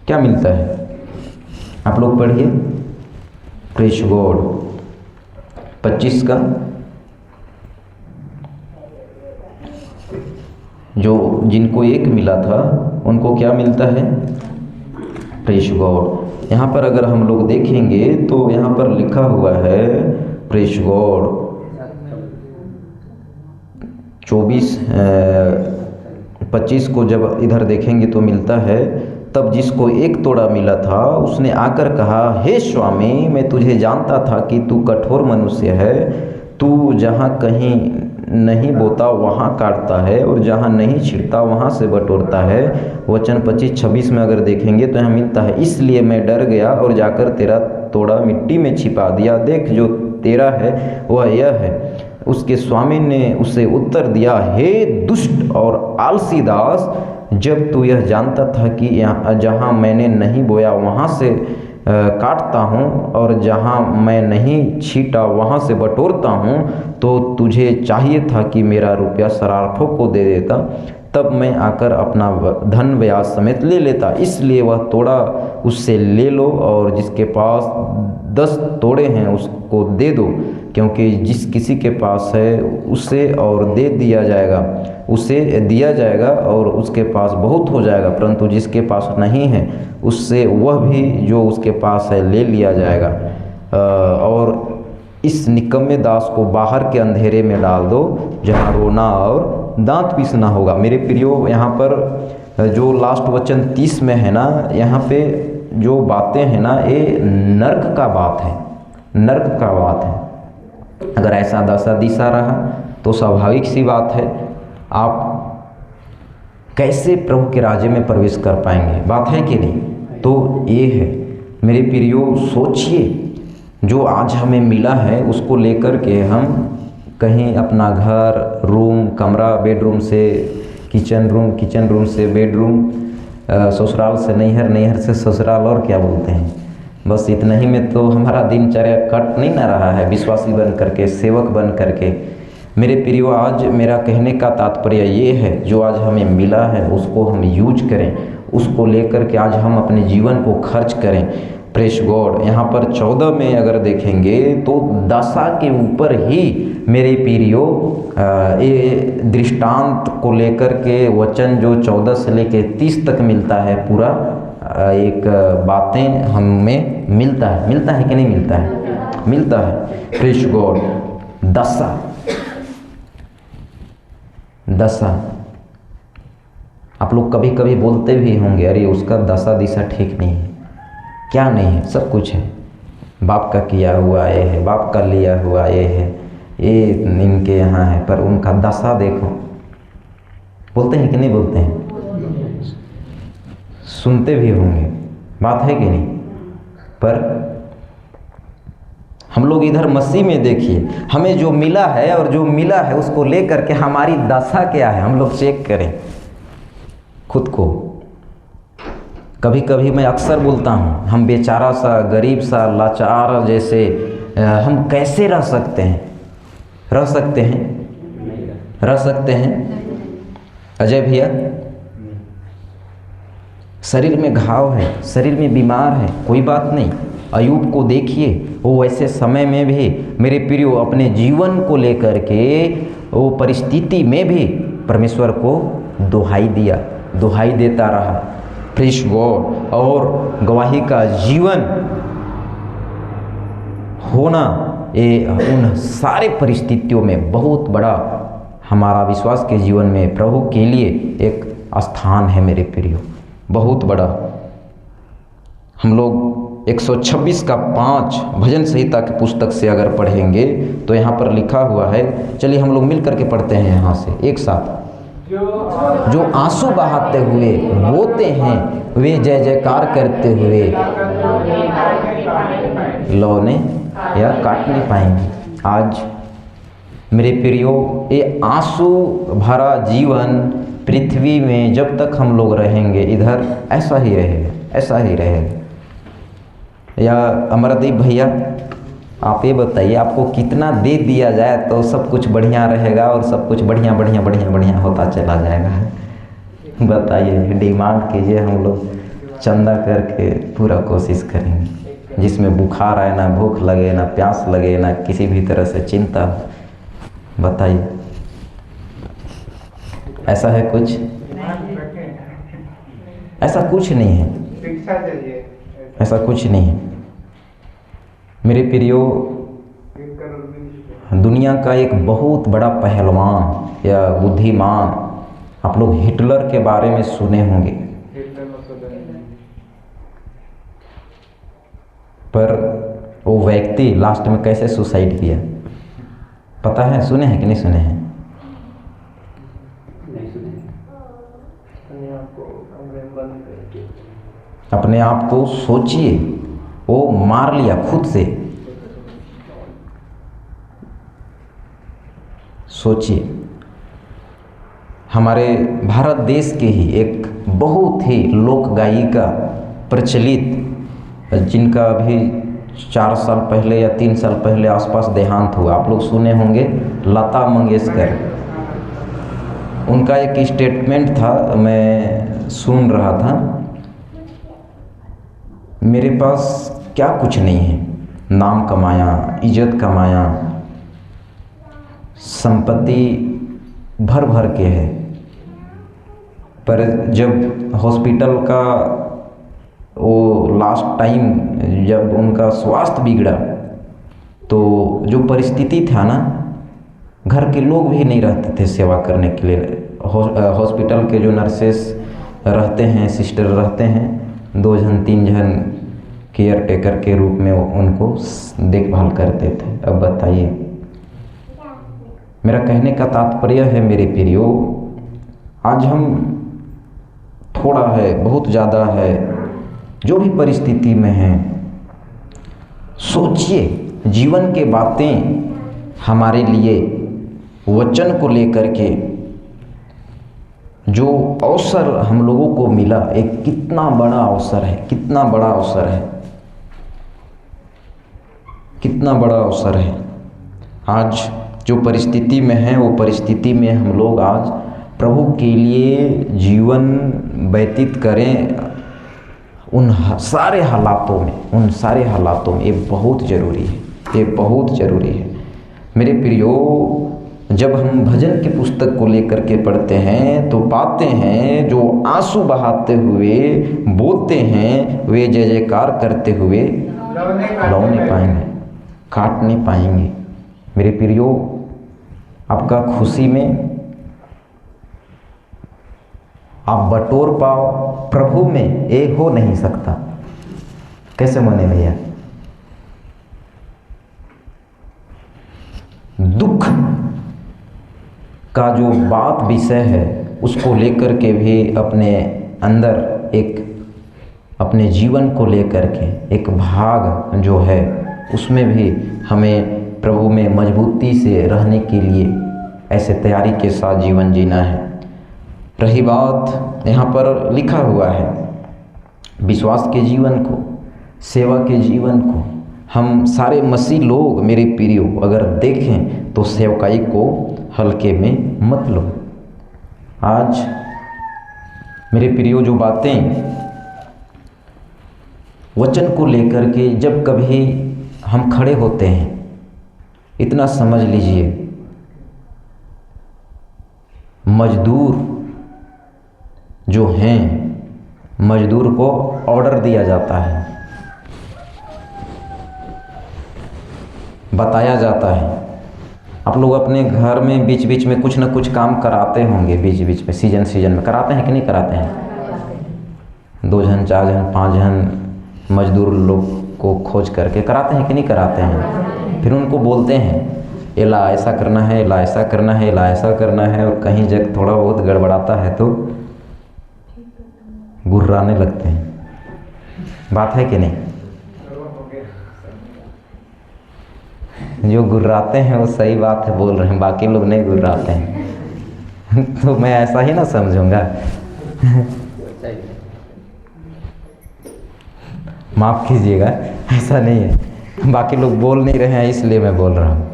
क्या मिलता है? आप लोग पढ़िए। प्रेज गॉड 25 का जो जिनको 1 मिला था उनको क्या मिलता है? Praise God. यहाँ पर अगर हम लोग देखेंगे तो यहाँ पर लिखा हुआ है प्रेज गॉड 25 को जब इधर देखेंगे तो मिलता है, तब जिसको 1 तोड़ा मिला था उसने आकर कहा, हे स्वामी, मैं तुझे जानता था कि तू कठोर मनुष्य है, तू जहाँ कहीं नहीं बोता वहाँ काटता है और जहाँ नहीं छिड़ता वहाँ से बटोरता है। वचन 25-26 में अगर देखेंगे तो यहाँ मिलता है, इसलिए मैं डर गया और जाकर तेरा तोड़ा मिट्टी में छिपा दिया। देख जो तेरा है वह यह है। उसके स्वामी ने उसे उत्तर दिया, हे दुष्ट और आलसी दास, जब तू यह जानता था कि जहाँ मैंने नहीं बोया वहाँ से काटता हूँ और जहाँ मैं नहीं छीटा वहाँ से बटोरता हूँ, तो तुझे चाहिए था कि मेरा रुपया शरारफों को दे देता, तब मैं आकर अपना धन ब्याज समेत ले लेता। इसलिए वह तोड़ा उससे ले लो और जिसके पास 10 तोड़े हैं उसको दे दो, क्योंकि जिस किसी के पास है उसे और दे दिया जाएगा, उसे दिया जाएगा और उसके पास बहुत हो जाएगा, परंतु जिसके पास नहीं है उससे वह भी जो उसके पास है ले लिया जाएगा। और इस निकम्मे दास को बाहर के अंधेरे में डाल दो, जहाँ रोना और दांत पीसना होगा। मेरे प्रियो, यहाँ पर जो लास्ट वचन 30 में है ना, यहाँ पे जो बातें हैं ना, ये नर्क का बात है, नर्क का बात है। अगर ऐसा दशा दिशा रहा तो स्वाभाविक सी बात है, आप कैसे प्रभु के राज्य में प्रवेश कर पाएंगे? बात है कि नहीं? तो ये है मेरे प्रियो, सोचिए जो आज हमें मिला है उसको लेकर के हम कहीं अपना घर, रूम, कमरा, बेडरूम से किचन रूम, किचन रूम से बेडरूम, ससुराल से नैहर, नैहर से ससुराल, और क्या बोलते हैं, बस इतना ही में तो हमारा दिनचर्या कट नहीं ना रहा है, विश्वासी बन करके, सेवक बन करके। मेरे प्रियो, आज मेरा कहने का तात्पर्य ये है, जो आज हमें मिला है उसको हम यूज करें, उसको लेकर के आज हम अपने जीवन को खर्च करें। Press God. यहाँ पर 14 में अगर देखेंगे तो दशा के ऊपर ही मेरे प्रियो ये दृष्टांत को लेकर के वचन जो 14 से लेकर 30 तक मिलता है, पूरा एक बातें हमें मिलता है कि नहीं मिलता है? मिलता है। Press God. दशा आप लोग कभी कभी बोलते भी होंगे, अरे उसका दशा दिशा ठीक नहीं है। क्या नहीं है? सब कुछ है। बाप का किया हुआ ये है, बाप का लिया हुआ ये है, ये इनके यहाँ है, पर उनका दशा देखो। बोलते हैं कि नहीं बोलते हैं? सुनते भी होंगे, बात है कि नहीं? पर हम लोग इधर मसीह में देखिए, हमें जो मिला है और जो मिला है उसको लेकर के हमारी दशा क्या है, हम लोग चेक करें खुद को। कभी कभी मैं अक्सर बोलता हूँ, हम बेचारा सा, गरीब सा, लाचार जैसे हम कैसे रह सकते हैं? रह सकते हैं? रह सकते हैं? अजय भैया, शरीर में घाव है, शरीर में बीमार है, कोई बात नहीं। अयूब को देखिए, वो वैसे समय में भी मेरे प्रियो अपने जीवन को लेकर के वो परिस्थिति में भी परमेश्वर को दुहाई दिया, दुहाई देता रहा। Praise God. और गवाही का जीवन होना ये उन सारे परिस्थितियों में बहुत बड़ा हमारा विश्वास के जीवन में प्रभु के लिए एक स्थान है मेरे प्रियो, बहुत बड़ा। हम लोग 126 का 5 भजन संहिता की पुस्तक से अगर पढ़ेंगे तो यहाँ पर लिखा हुआ है, चलिए हम लोग मिल करके पढ़ते हैं यहाँ से एक साथ। जो आंसू बहाते हुए बोते हैं, वे जय जयकार करते हुए लौने या काट नहीं पाएंगे। आज मेरे प्रियो, ये आंसू भरा जीवन पृथ्वी में जब तक हम लोग रहेंगे इधर ऐसा ही रहेगा, ऐसा ही रहेगा। या अमरदीप भैया, आप ये बताइए, आपको कितना दे दिया जाए तो सब कुछ बढ़िया रहेगा और सब कुछ बढ़िया बढ़िया बढ़िया बढ़िया होता चला जाएगा? बताइए, डिमांड कीजिए, हम लोग चंदा करके पूरा कोशिश करेंगे। जिसमें बुखार आए, ना भूख लगे, ना प्यास लगे, ना किसी भी तरह से चिंता। बताइए, ऐसा है कुछ? ऐसा कुछ नहीं है, शिक्षा चाहिए। ऐसा कुछ नहीं है मेरे प्रियो। दुनिया का एक बहुत बड़ा पहलवान या बुद्धिमान, आप लोग हिटलर के बारे में सुने होंगे, पर वो व्यक्ति लास्ट में कैसे सुसाइड किया पता है? सुने हैं कि नहीं सुने हैं? नहीं सुने। अपने आप को सोचिए, वो मार लिया खुद से। सोचिए, हमारे भारत देश के ही एक बहुत ही लोक गायिका प्रचलित, जिनका अभी 4 साल पहले या 3 साल पहले आसपास देहांत हुआ, आप लोग सुने होंगे, लता मंगेशकर। उनका एक स्टेटमेंट था, मैं सुन रहा था, मेरे पास क्या कुछ नहीं है, नाम कमाया, इज्जत कमाया, संपत्ति भर भर के है, पर जब हॉस्पिटल का वो लास्ट टाइम जब उनका स्वास्थ्य बिगड़ा तो जो परिस्थिति था ना, घर के लोग भी नहीं रहते थे सेवा करने के लिए। हॉस्पिटल के जो नर्सेस रहते हैं, सिस्टर रहते हैं, 2 जन 3 जन केयर टेकर के रूप में उनको देखभाल करते थे। अब बताइए, मेरा कहने का तात्पर्य है मेरे प्रियो, आज हम थोड़ा है, बहुत ज़्यादा है, जो भी परिस्थिति में हैं, सोचिए जीवन के बातें हमारे लिए वचन को लेकर के जो अवसर हम लोगों को मिला, एक कितना बड़ा अवसर है, कितना बड़ा अवसर है, कितना बड़ा अवसर है। आज जो परिस्थिति में है, वो परिस्थिति में हम लोग आज प्रभु के लिए जीवन व्यतीत करें, उन सारे हालातों में, उन सारे हालातों में ये बहुत ज़रूरी है, ये बहुत ज़रूरी है मेरे प्रियो। जब हम भजन की पुस्तक को लेकर के पढ़ते हैं तो पाते हैं, जो आंसू बहाते हुए बोलते हैं, वे जय जयकार करते हुए लौ नहीं पाएंगे, काट नहीं पाएंगे। मेरे प्रियो, आपका खुशी में आप बटोर पाओ, प्रभु में एक हो नहीं सकता। कैसे माने भैया? दुख का जो बात विषय है, उसको लेकर के भी अपने अंदर एक, अपने जीवन को लेकर के एक भाग जो है, उसमें भी हमें प्रभु में मजबूती से रहने के लिए ऐसे तैयारी के साथ जीवन जीना है। रही बात, यहाँ पर लिखा हुआ है विश्वास के जीवन को, सेवा के जीवन को, हम सारे मसीह लोग मेरे प्रियो अगर देखें तो सेवकाई को हल्के में मत लो। आज मेरे प्रियो जो बातें वचन को लेकर के जब कभी हम खड़े होते हैं, इतना समझ लीजिए, मजदूर जो हैं, मजदूर को ऑर्डर दिया जाता है, बताया जाता है। आप लोग अपने घर में बीच बीच में कुछ न कुछ काम कराते होंगे, बीच बीच में सीजन में कराते हैं कि नहीं कराते हैं? 2 जन 4 जन 5 जन मजदूर लोग को खोज करके कराते हैं कि नहीं कराते हैं? फिर उनको बोलते हैं, एला ऐसा करना है, एला ऐसा करना है, एला ऐसा करना है, और कहीं जब थोड़ा बहुत गड़बड़ाता है तो गुर्राने लगते हैं। बात है कि नहीं? जो गुर्राते हैं वो सही बात है बोल रहे हैं, बाकी लोग नहीं गुर्राते हैं तो मैं ऐसा ही ना समझूंगा माफ़ कीजिएगा, ऐसा नहीं है। बाकी लोग बोल नहीं रहे हैं इसलिए मैं बोल रहा हूँ।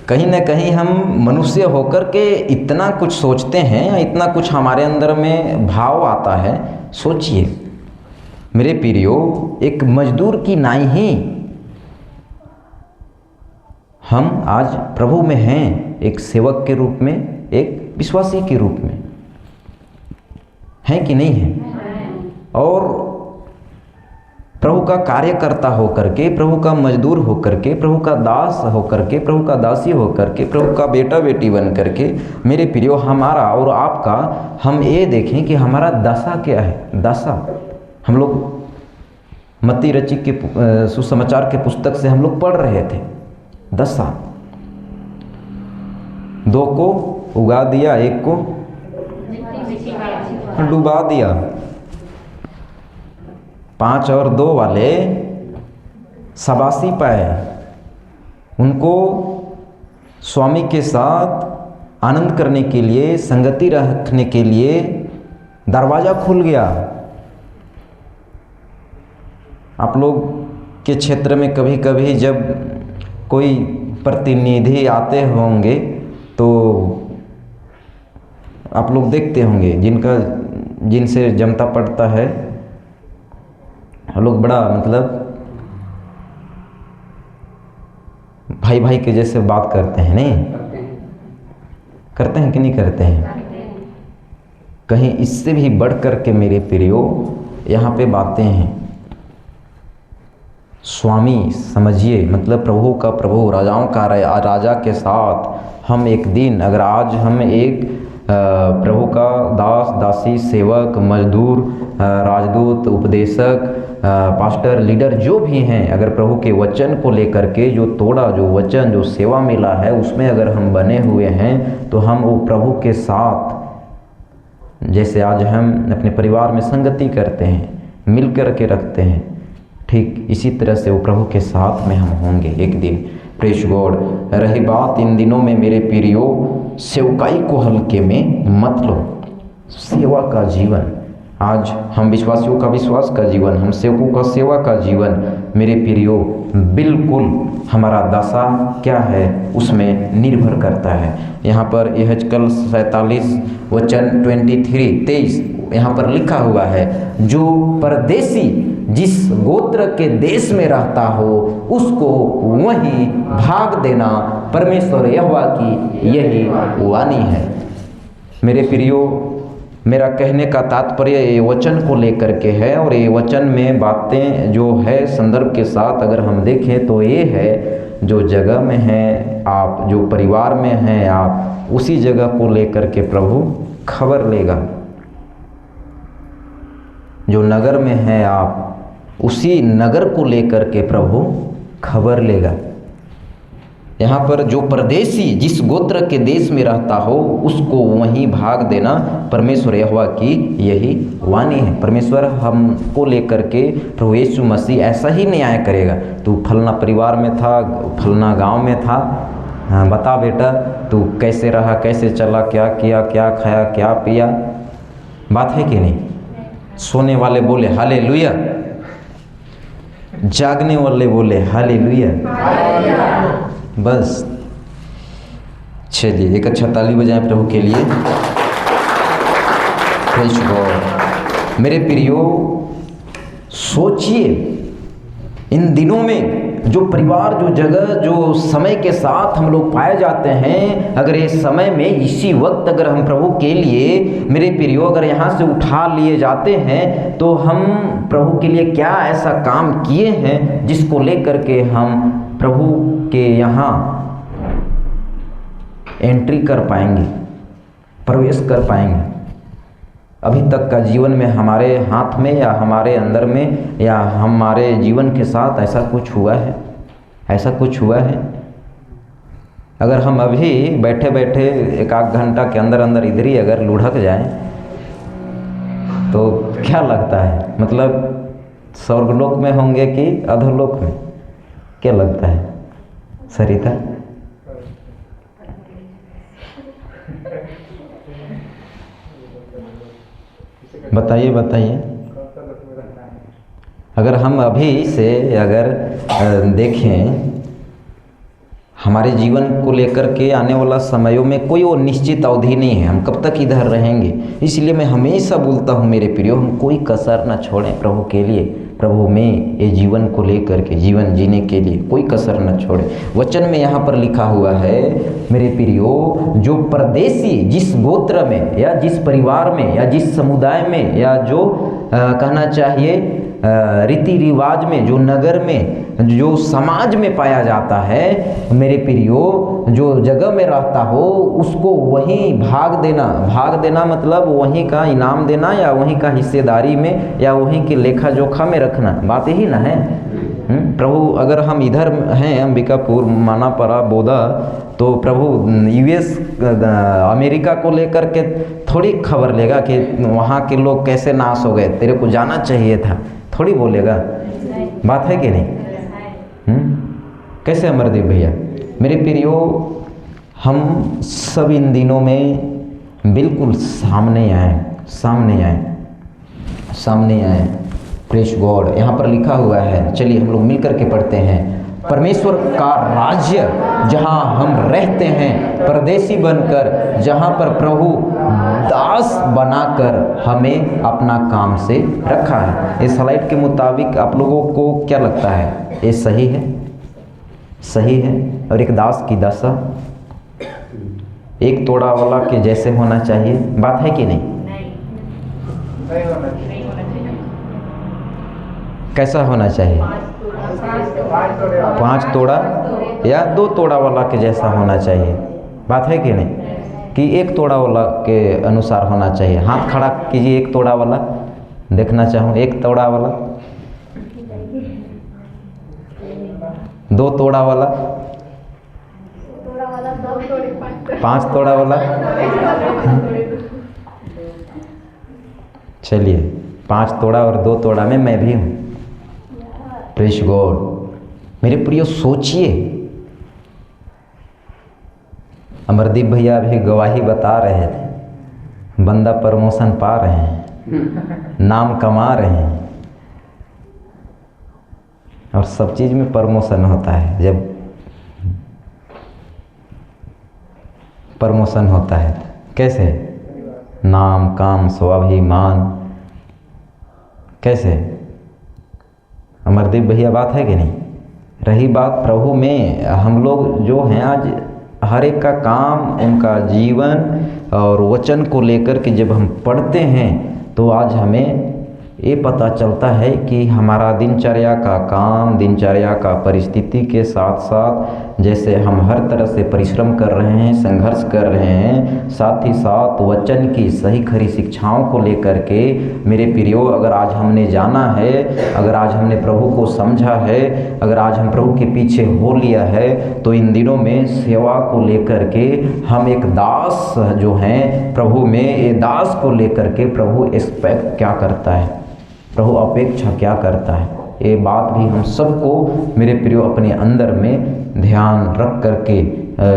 कहीं ना कहीं हम मनुष्य होकर के इतना कुछ सोचते हैं या इतना कुछ हमारे अंदर में भाव आता है। सोचिए मेरे प्रियो, एक मजदूर की नाई ही हम आज प्रभु में हैं, एक सेवक के रूप में, एक विश्वासी के रूप में, हैं कि नहीं है? और प्रभु का कार्यकर्ता होकर के, प्रभु का मजदूर होकर के, प्रभु का दास होकर के, प्रभु का दासी होकर के, प्रभु का बेटा बेटी बन करके, मेरे प्रियो, हमारा और आपका, हम ये देखें कि हमारा दशा क्या है। दशा, हम लोग मत्ती रचित के सुसमाचार के पुस्तक से हम लोग पढ़ रहे थे। दशा, 2 को उगा दिया, 1 को डुबा दिया। 5 और 2 वाले शाबाशी पाए, उनको स्वामी के साथ आनंद करने के लिए, संगति रखने के लिए दरवाज़ा खुल गया। आप लोग के क्षेत्र में कभी कभी जब कोई प्रतिनिधि आते होंगे तो आप लोग देखते होंगे, जिनसे जमता पड़ता है, हम लोग बड़ा मतलब भाई भाई के जैसे बात करते हैं, नहीं करते हैं कि नहीं करते हैं? कहीं इससे भी बढ़ कर के मेरे प्रियो यहाँ पे बातें हैं। स्वामी समझिए, मतलब प्रभु का प्रभु, राजाओं का राजा के साथ हम एक दिन, अगर आज हम एक प्रभु का दास, दासी, सेवक, मजदूर, राजदूत, उपदेशक, पास्टर, लीडर जो भी हैं, अगर प्रभु के वचन को लेकर के जो तोड़ा, जो वचन, जो सेवा मिला है, उसमें अगर हम बने हुए हैं तो हम वो प्रभु के साथ, जैसे आज हम अपने परिवार में संगति करते हैं, मिल कर के रखते हैं, ठीक इसी तरह से वो प्रभु के साथ में हम होंगे एक दिन। Praise God. रही बात इन दिनों में मेरे प्रियो, सेवकाई को हल्के में मत लो। सेवा का जीवन, आज हम विश्वासियों का विश्वास का जीवन, हम सेवकों का सेवा का जीवन, मेरे प्रियो, बिल्कुल हमारा दशा क्या है उसमें निर्भर करता है। यहाँ पर यहेजकेल 47 वचन 23 यहाँ पर लिखा हुआ है, जो परदेसी जिस गोत्र के देश में रहता हो उसको वहीं भाग देना परमेश्वर यहोवा की यही वाणी है। मेरे प्रियो, मेरा कहने का तात्पर्य ये वचन को लेकर के है, और ये वचन में बातें जो है संदर्भ के साथ अगर हम देखें तो ये है, जो जगह में हैं आप, जो परिवार में हैं आप, उसी जगह को लेकर के प्रभु खबर लेगा। जो नगर में हैं आप, उसी नगर को लेकर के प्रभु खबर लेगा। यहाँ पर जो परदेसी जिस गोत्र के देश में रहता हो उसको वहीं भाग देना परमेश्वर यहोवा की यही वाणी है। परमेश्वर हमको लेकर के प्रभु यीशु मसीह ऐसा ही न्याय करेगा। तू फलना परिवार में था, फलना गांव में था, हाँ बता बेटा तू कैसे रहा, कैसे चला, क्या किया, क्या खाया, क्या पिया, बात है कि नहीं? सोने वाले बोले हालेलुया, जागने वाले बोले हालेलुया। बस चलिए एक अच्छा ताली बजाएं प्रभु के लिए। Praise God. मेरे प्रियो, सोचिए इन दिनों में जो परिवार, जो जगह, जो समय के साथ हम लोग पाए जाते हैं, अगर इस समय में इसी वक्त अगर हम प्रभु के लिए, मेरे प्रियो, अगर यहाँ से उठा लिए जाते हैं तो हम प्रभु के लिए क्या ऐसा काम किए हैं जिसको लेकर के हम प्रभु के यहाँ एंट्री कर पाएंगे, प्रवेश कर पाएंगे। अभी तक का जीवन में हमारे हाथ में या हमारे अंदर में या हमारे जीवन के साथ ऐसा कुछ हुआ है? ऐसा कुछ हुआ है? अगर हम अभी बैठे बैठे एक आध घंटा के अंदर अंदर इधर ही अगर लुढ़क जाएं तो क्या लगता है? मतलब स्वर्गलोक में होंगे कि अधोलोक में? क्या लगता है सरिता? बताइए बताइए। अगर हम अभी से अगर देखें हमारे जीवन को लेकर के आने वाला समयों में कोई वो निश्चित अवधि नहीं है, हम कब तक इधर रहेंगे। इसलिए मैं हमेशा बोलता हूँ मेरे प्रियो, हम कोई कसर ना छोड़ें प्रभु के लिए, प्रभु में ये जीवन को लेकर के, जीवन जीने के लिए कोई कसर न छोड़े। वचन में यहाँ पर लिखा हुआ है मेरे प्रियो, जो परदेसी जिस गोत्र में या जिस परिवार में या जिस समुदाय में या जो कहना चाहिए रीति रिवाज में, जो नगर में, जो समाज में पाया जाता है, मेरे प्रियो जो जगह में रहता हो उसको वहीं भाग देना मतलब वहीं का इनाम देना या वहीं का हिस्सेदारी में या वहीं के लेखा जोखा में रखना, बात यही ना है। प्रभु अगर हम इधर हैं अंबिकापुर, मानापरा, बोधा, तो प्रभु यूएस अमेरिका को लेकर के थोड़ी खबर लेगा कि वहाँ के लोग कैसे नाश हो गए, तेरे को जाना चाहिए था, थोड़ी बोलेगा, बात है कि नहीं? कैसे अमरदीप भैया? मेरे प्रियो, हम सब इन दिनों में बिल्कुल सामने आए। प्रेस गॉड, यहाँ पर लिखा हुआ है, चलिए हम लोग मिलकर के पढ़ते हैं। परमेश्वर का राज्य जहाँ हम रहते हैं, परदेसी बनकर, जहाँ पर प्रभु दास बनाकर हमें अपना काम से रखा है। इस स्लाइड के मुताबिक आप लोगों को क्या लगता है, ये सही है? सही है। और एक दास की दशा एक तोड़ा वाला के जैसे होना चाहिए, बात है कि नहीं? नहीं होना चाहिए। कैसा होना चाहिए? 5 तोड़ा या 2 तोड़ा वाला के जैसा होना चाहिए, बात है कि नहीं? कि 1 तोड़ा वाला के अनुसार होना चाहिए। हाथ खड़ा कीजिए, 1 तोड़ा वाला देखना चाहूँ, 1 तोड़ा वाला, 2 तोड़ा वाला, 5 तोड़ा वाला। चलिए, 5 तोड़ा और 2 तोड़ा में मैं भी हूँ। Press God. मेरे प्रियो सोचिए, अमरदीप भैया अभी गवाही बता रहे थे, बंदा प्रमोशन पा रहे हैं, नाम कमा रहे हैं, और सब चीज़ में प्रमोशन होता है। जब प्रमोशन होता है कैसे? नाम, काम, स्वाभिमान, कैसे? अमरदीप भैया, बात है कि नहीं? रही बात प्रभु में, हम लोग जो हैं आज हर एक का काम, उनका जीवन और वचन को लेकर के जब हम पढ़ते हैं तो आज हमें ये पता चलता है कि हमारा दिनचर्या का काम, दिनचर्या का परिस्थिति के साथ साथ जैसे हम हर तरह से परिश्रम कर रहे हैं, संघर्ष कर रहे हैं, साथ ही साथ वचन की सही खरी शिक्षाओं को लेकर के मेरे प्रियो, अगर आज हमने जाना है, अगर आज हमने प्रभु को समझा है, अगर आज हम प्रभु के पीछे हो लिया है, तो इन दिनों में सेवा को लेकर के हम एक दास जो हैं प्रभु में, ये दास को लेकर के प्रभु एक्सपेक्ट क्या करता है, प्रभु अपेक्षा क्या करता है, ये बात भी हम सबको मेरे प्रियो अपने अंदर में ध्यान रख करके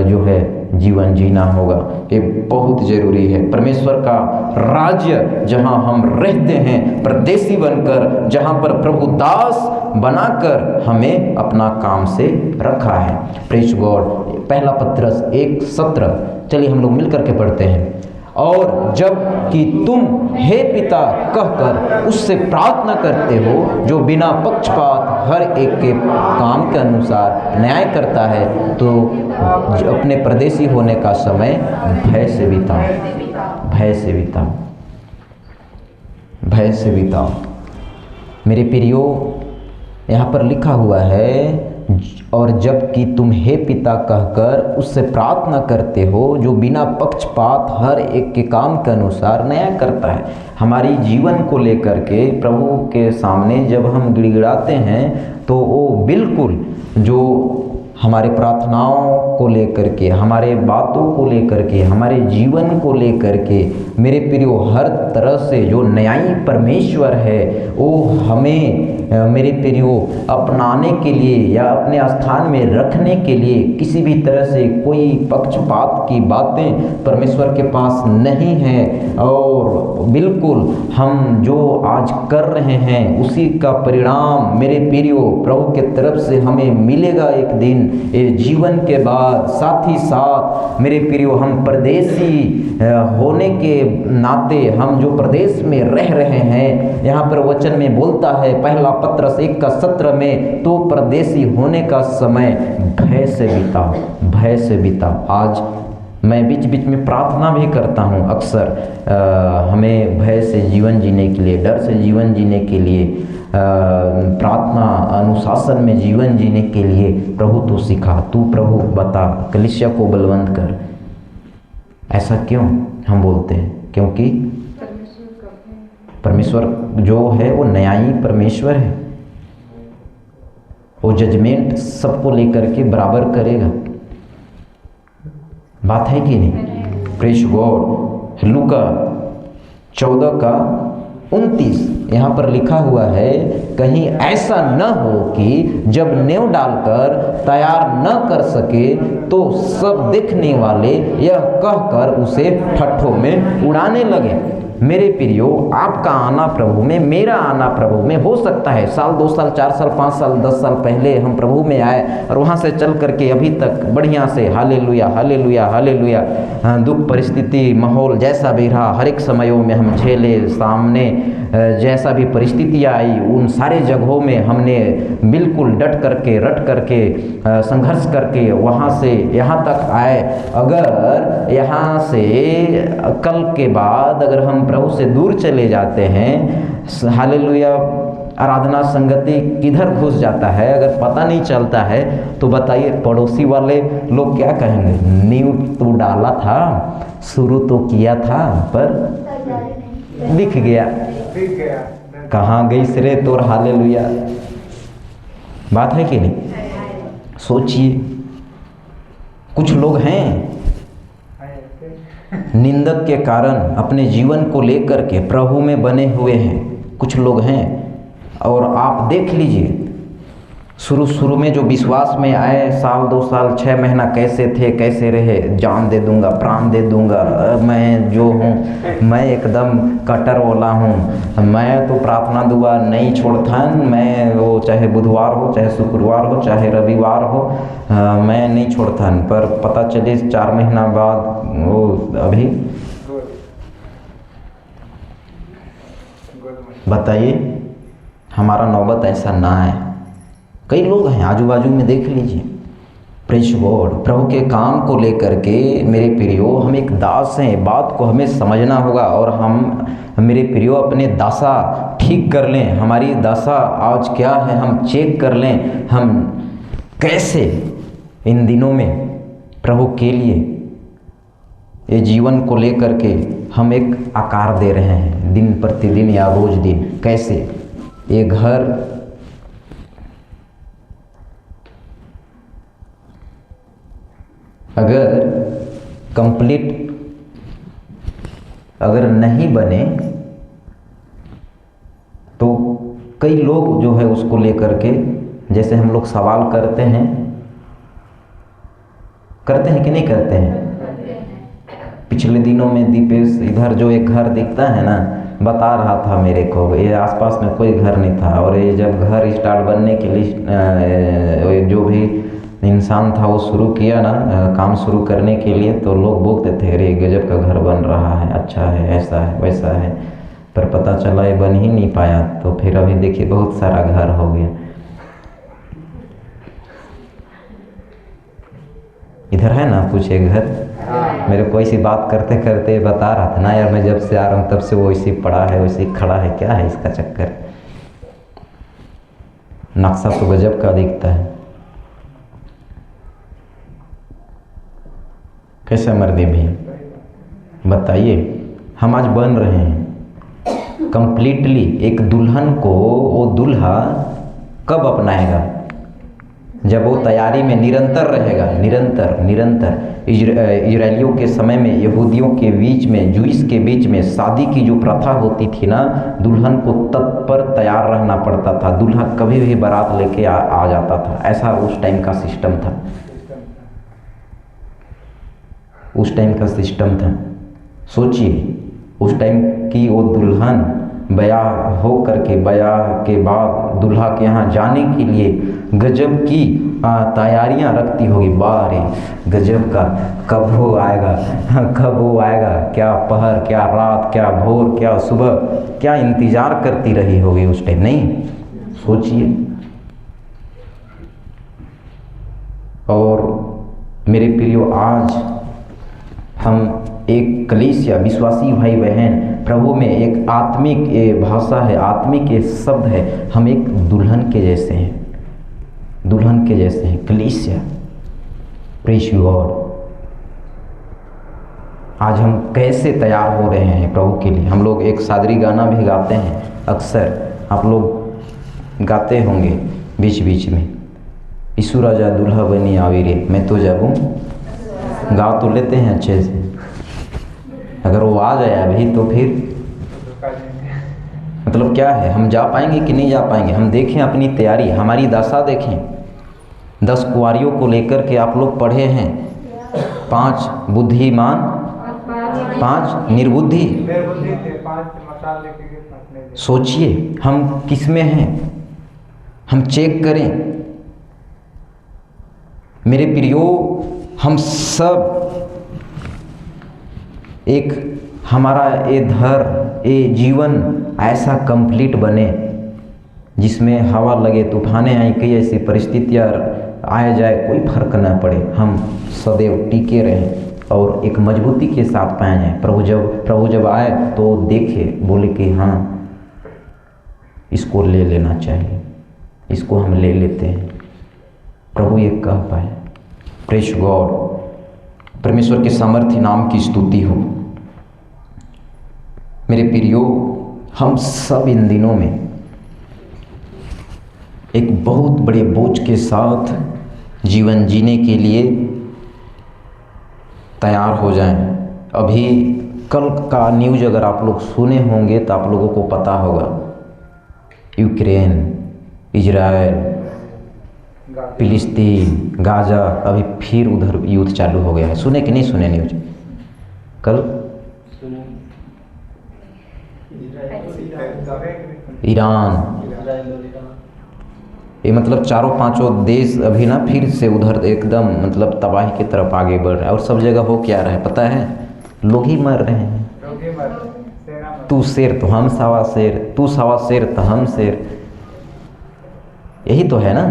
जो है जीवन जीना होगा। ये बहुत ज़रूरी है। परमेश्वर का राज्य जहाँ हम रहते हैं, परदेसी बनकर, जहाँ पर प्रभु दास बनाकर हमें अपना काम से रखा है। Praise God. पहला पत्रस 1:17, चलिए हम लोग मिल करके पढ़ते हैं। और जब कि तुम हे पिता कहकर उससे प्रार्थना करते हो, जो बिना पक्षपात हर एक के काम के अनुसार न्याय करता है, तो अपने परदेसी होने का समय भय से बिताओ, भय से बिताओ, भय से बिताओ। मेरे प्रियो, यहाँ पर लिखा हुआ है, और जबकि तुम हे पिता कहकर उससे प्रार्थना करते हो, जो बिना पक्षपात हर एक के काम के अनुसार न्याय करता है। हमारी जीवन को लेकर के प्रभु के सामने जब हम गिड़गिड़ाते हैं, तो वो बिल्कुल जो हमारे प्रार्थनाओं को लेकर के, हमारे बातों को लेकर के, हमारे जीवन को लेकर के मेरे प्रियो हर तरह से जो न्यायी परमेश्वर है वो हमें मेरे प्रियो अपनाने के लिए या अपने स्थान में रखने के लिए किसी भी तरह से कोई पक्षपात की बातें परमेश्वर के पास नहीं है। और बिल्कुल हम जो आज कर रहे हैं उसी का परिणाम मेरे प्रियो प्रभु के तरफ से हमें मिलेगा एक दिन ये जीवन के बाद। साथ ही साथ मेरे प्रियो हम परदेसी होने के नाते हम जो प्रदेश में रह रहे हैं, यहाँ पर वचन में बोलता है पहला पत्रस 1:17 में, तो परदेसी होने का समय भय से बिताओ, भय से बिताओ। आज मैं बीच बीच में प्रार्थना भी करता हूँ अक्सर हमें भय से जीवन जीने के लिए, डर से जीवन जीने के लिए, प्रार्थना अनुशासन में जीवन जीने के लिए प्रभु तू सिखा, तू प्रभु बता, कलीसिया को बलवंत कर। ऐसा क्यों हम बोलते हैं? क्योंकि परमेश्वर जो है वो न्यायी परमेश्वर है, वो जजमेंट सबको लेकर के बराबर करेगा। बात है कि नहीं? Praise God. लूका 14:29 यहाँ पर लिखा हुआ है, कहीं ऐसा न हो कि जब नेव डालकर तैयार न कर सके तो सब देखने वाले यह कहकर उसे ठट्ठों में उड़ाने लगे। मेरे प्रियो, आपका आना प्रभु में, मेरा आना प्रभु में हो सकता है साल 2 साल 4 साल 5 साल 10 साल पहले हम प्रभु में आए और वहाँ से चल करके अभी तक बढ़िया से हालेलुया हालेलुया हालेलुया, दुख परिस्थिति माहौल जैसा भी रहा हर एक समयों में हम झेले, सामने जैसा भी परिस्थितियाँ आई उन सारे जगहों में हमने बिल्कुल डट करके रट करके संघर्ष करके वहाँ से यहाँ तक आए। अगर यहाँ से कल के बाद अगर हम प्रभु से दूर चले जाते हैं, हालेलुया, आराधना संगति किधर घुस जाता है अगर पता नहीं चलता है तो बताइए पड़ोसी वाले लोग क्या कहेंगे? नींव तो डाला था, शुरू तो किया था पर दिख गया, कहाँ गई सिरे तोर हालेलुया। बात है कि नहीं? सोचिए, कुछ लोग हैं निंदक के कारण अपने जीवन को लेकर के प्रभु में बने हुए हैं, कुछ लोग हैं। और आप देख लीजिए शुरू में जो विश्वास में आए, साल 2 साल 6 महीना कैसे थे, कैसे रहे, जान दे दूंगा, प्राण दे दूंगा, मैं जो हूँ मैं एकदम कट्टर वाला हूँ, मैं तो प्रार्थना दुआ नहीं छोड़ता, मैं वो चाहे बुधवार हो चाहे शुक्रवार हो चाहे रविवार हो मैं नहीं छोड़ता। पर पता चले 4 महीना बाद वो अभी बताइए हमारा नौबत ऐसा ना आए। कई लोग हैं आजू बाजू में, देख लीजिए। Praise God. प्रभु के काम को लेकर के मेरे प्रियो हम एक दास हैं, बात को हमें समझना होगा और हम मेरे प्रियो अपने दासा ठीक कर लें। हमारी दासा आज क्या है हम चेक कर लें, हम कैसे इन दिनों में प्रभु के लिए ये जीवन को लेकर के हम एक आकार दे रहे हैं दिन प्रतिदिन या रोज दिन। कैसे ये घर अगर कंप्लीट अगर नहीं बने तो कई लोग जो है उसको लेकर के जैसे हम लोग सवाल करते हैं कि नहीं करते हैं। पिछले दिनों में दीपेश इधर जो एक घर दिखता है ना, बता रहा था मेरे को, ये आसपास में कोई घर नहीं था और ये जब घर स्टार्ट बनने के लिए जो भी इंसान था वो शुरू किया ना काम शुरू करने के लिए, तो लोग बोलते थे अरे गजब का घर बन रहा है, अच्छा है, ऐसा है वैसा है, पर पता चला ये बन ही नहीं पाया। तो फिर अभी देखिए बहुत सारा घर हो गया। इधर है ना कुछ एक घर, मेरे को ऐसी बात करते करते बता रहा था ना यार, मैं जब से आ रहा हूँ तब से वो ऐसे पड़ा है वैसे खड़ा है, क्या है इसका चक्कर। नक्शा तो गजब का दिखता है। कैसे मर्दी भी बताइए, हम आज बन रहे हैं कंप्लीटली। एक दुल्हन को वो दूल्हा कब अपनाएगा? जब वो तैयारी में निरंतर रहेगा, निरंतर इजरायलियों के समय में, यहूदियों के बीच में, जूइस के बीच में शादी की जो प्रथा होती थी ना, दुल्हन को तत्पर तैयार रहना पड़ता था, दूल्हा कभी भी बारात लेके आ जाता था। ऐसा उस टाइम का सिस्टम था, उस टाइम का सिस्टम था। सोचिए उस टाइम की वो दुल्हन ब्याह हो करके, ब्याह के बाद दूल्हा के यहाँ जाने के लिए गजब की तैयारियां रखती होगी। बारे गजब का, कब वो आएगा, कब वो आएगा, क्या पहर, क्या रात, क्या भोर, क्या सुबह, क्या इंतज़ार करती रही होगी उस टाइम। नहीं, सोचिए। और मेरे प्रियो, आज हम एक कलीसिया, विश्वासी भाई बहन प्रभु में, एक आत्मिक भाषा है, आत्मिक शब्द है, हम एक दुल्हन के जैसे हैं, दुल्हन के जैसे हैं, कलीसिया। Praise God. आज हम कैसे तैयार हो रहे हैं प्रभु के लिए। हम लोग एक सादरी गाना भी गाते हैं, अक्सर आप लोग गाते होंगे बीच बीच में, यीशु राजा दूल्हा बनी आवी रे, मैं तो जाऊँ। गा तो लेते हैं अच्छे से, अगर वो आ जाए अभी तो फिर मतलब क्या है, हम जा पाएंगे कि नहीं जा पाएंगे। हम देखें अपनी तैयारी, हमारी दशा देखें। 10 कुंवारियों को लेकर के आप लोग पढ़े हैं, 5 बुद्धिमान, 5 निर्बुद्धि। सोचिए हम किस में हैं, हम चेक करें मेरे प्रियो। हम सब एक, हमारा ये जीवन ऐसा कंप्लीट बने जिसमें हवा लगे, तूफानें आई, कई ऐसी परिस्थितियाँ आ जाए, कोई फर्क ना पड़े, हम सदैव टिके रहें और एक मजबूती के साथ पाए जाएँ। प्रभु जब आए तो देखे, बोले कि हाँ इसको ले लेना चाहिए, इसको हम ले लेते हैं। प्रभु ये कह पाए। Praise God. परमेश्वर के सामर्थ्य नाम की स्तुति हो। मेरे प्रियो, हम सब इन दिनों में एक बहुत बड़े बोझ के साथ जीवन जीने के लिए तैयार हो जाएं। अभी कल का न्यूज़ अगर आप लोग सुने होंगे तो आप लोगों को पता होगा, यूक्रेन, इजराइल, फिलिस्तीन, गाजा, अभी फिर उधर युद्ध चालू हो गया है। सुने कि नहीं सुने न्यूज़ कल? ईरान, ये मतलब 4-5 देश अभी ना फिर से उधर एकदम मतलब तबाही की तरफ आगे बढ़ रहा है। और सब जगह हो क्या रहा है पता है? लोग ही मर रहे हैं। तू शेर तो हम सवा शेर, तू सवा शेर तो हम शेर, यही तो है ना।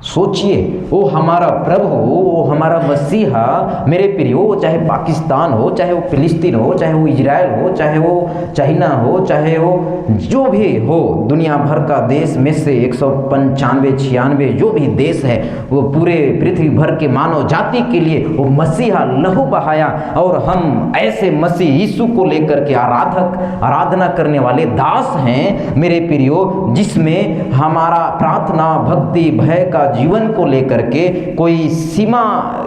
सोचिए, वो हमारा प्रभु, वो हमारा मसीहा, मेरे प्रियो, वो चाहे पाकिस्तान हो, चाहे वो फिलिस्तीन हो, चाहे वो इजराइल हो, चाहे वो चाइना हो, चाहे वो जो भी हो, दुनिया भर का देश में से 195-96 जो भी देश है, वो पूरे पृथ्वी भर के मानव जाति के लिए वो मसीहा लहू बहाया। और हम ऐसे मसीह यीशु को लेकर के आराधना करने वाले दास हैं मेरे प्रियो, जिसमें हमारा प्रार्थना, भक्ति, भय का जीवन को लेकर के कोई सीमा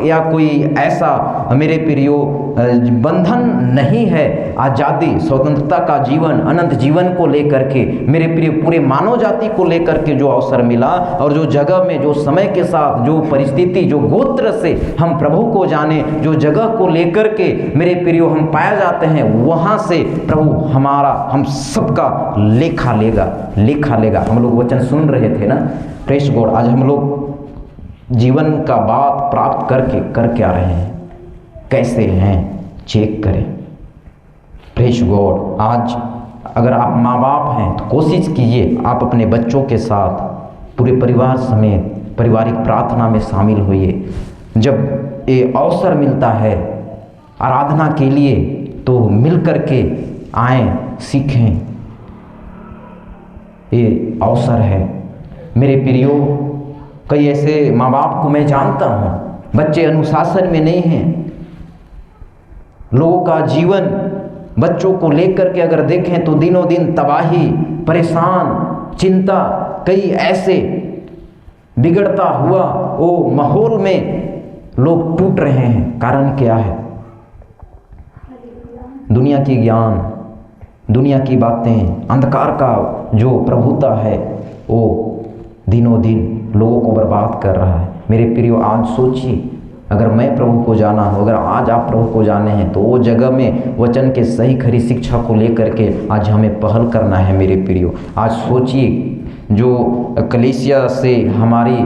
या कोई ऐसा मेरे प्रियो बंधन नहीं है। आज़ादी, स्वतंत्रता का जीवन, अनंत जीवन को लेकर के मेरे प्रिय पूरे मानव जाति को लेकर के जो अवसर मिला, और जो जगह में, जो समय के साथ, जो परिस्थिति, जो गोत्र से हम प्रभु को जाने, जो जगह को लेकर के मेरे प्रियो हम पाया जाते हैं, वहाँ से प्रभु हमारा, हम सबका लेखा लेगा। हम लोग वचन सुन रहे थे ना, प्रेज़ गॉड। आज हम लोग जीवन का बात प्राप्त कर क्या रहे हैं, कैसे हैं, चेक करें। Praise God. आज अगर आप माँ बाप हैं तो कोशिश कीजिए आप अपने बच्चों के साथ पूरे परिवार समेत पारिवारिक प्रार्थना में शामिल होइए। जब ये अवसर मिलता है आराधना के लिए तो मिल कर के आएँ, सीखें, ये अवसर है। मेरे प्रियो, कई ऐसे माँ बाप को मैं जानता हूँ, बच्चे अनुशासन में नहीं हैं। लोगों का जीवन बच्चों को लेकर के अगर देखें तो दिनों दिन तबाही, परेशान, चिंता, कई ऐसे बिगड़ता हुआ वो माहौल में लोग टूट रहे हैं। कारण क्या है? दुनिया की ज्ञान, दुनिया की बातें, अंधकार का जो प्रभुता है वो दिनों दिन लोगों को बर्बाद कर रहा है। मेरे प्रियो, आज सोचिए, अगर मैं प्रभु को जाना हो, अगर आज आप प्रभु को जाने हैं, तो वो जगह में वचन के सही खरी शिक्षा को लेकर के आज हमें पहल करना है। मेरे प्रियो, आज सोचिए, जो कलीसिया से हमारी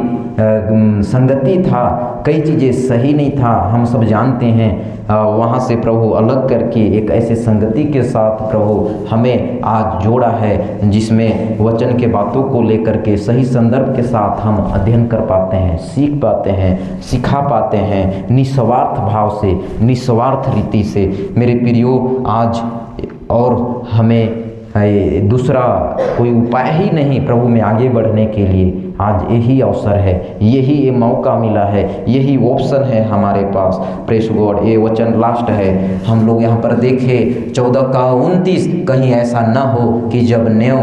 संगति था, कई चीज़ें सही नहीं था, हम सब जानते हैं। वहाँ से प्रभु अलग करके एक ऐसे संगति के साथ प्रभु हमें आज जोड़ा है, जिसमें वचन के बातों को लेकर के सही संदर्भ के साथ हम अध्ययन कर पाते हैं, सीख पाते हैं, सिखा पाते हैं, निस्वार्थ भाव से, निस्वार्थ रीति से। मेरे प्रियो, आज और हमें दूसरा कोई उपाय ही नहीं प्रभु में आगे बढ़ने के लिए। आज यही अवसर है, यही ये मौका मिला है, यही ऑप्शन है हमारे पास। प्रेस गॉड, ये वचन लास्ट है। हम लोग यहाँ पर देखें 14:29, कहीं ऐसा ना हो कि जब न्यों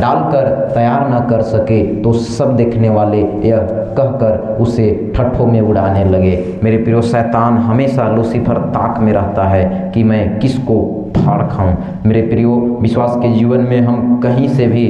डालकर तैयार ना कर सके तो सब देखने वाले यह कहकर उसे ठट्ठों में उड़ाने लगे। मेरे प्रियो, शैतान हमेशा लूसीफर ताक में रहता है कि मैं किसको फाड़ खाऊं। मेरे प्रियो, विश्वास के जीवन में हम कहीं से भी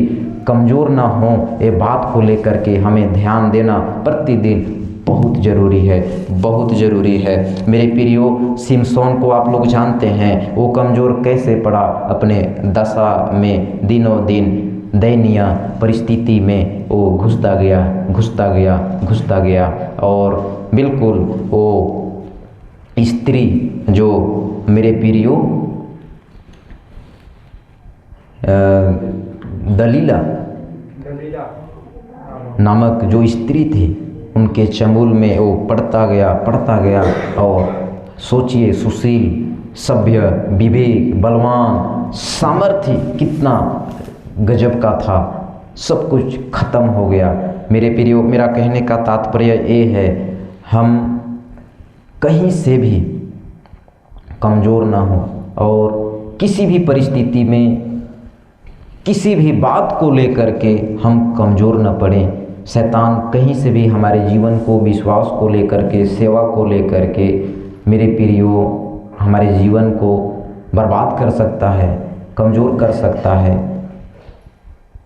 कमज़ोर ना हों, ये बात को लेकर के हमें ध्यान देना प्रतिदिन बहुत ज़रूरी है, बहुत ज़रूरी है। मेरे प्रियो, सिमसोन को आप लोग जानते हैं, वो कमज़ोर कैसे पड़ा, अपने दशा में दिनों दिन दयनीय परिस्थिति में वो घुसता गया और बिल्कुल वो स्त्री जो मेरे प्रियो दलीला नामक जो स्त्री थी, उनके चंगुल में वो पड़ता गया और सोचिए, सुशील, सभ्य, विवेक, बलवान, सामर्थ्य कितना गजब का था, सब कुछ खत्म हो गया। मेरे प्रियो, मेरा कहने का तात्पर्य ये है, हम कहीं से भी कमज़ोर ना हो और किसी भी परिस्थिति में किसी भी बात को लेकर के हम कमज़ोर न पड़ें। शैतान कहीं से भी हमारे जीवन को, विश्वास को लेकर के, सेवा को लेकर के, मेरे प्रियो, हमारे जीवन को बर्बाद कर सकता है, कमज़ोर कर सकता है।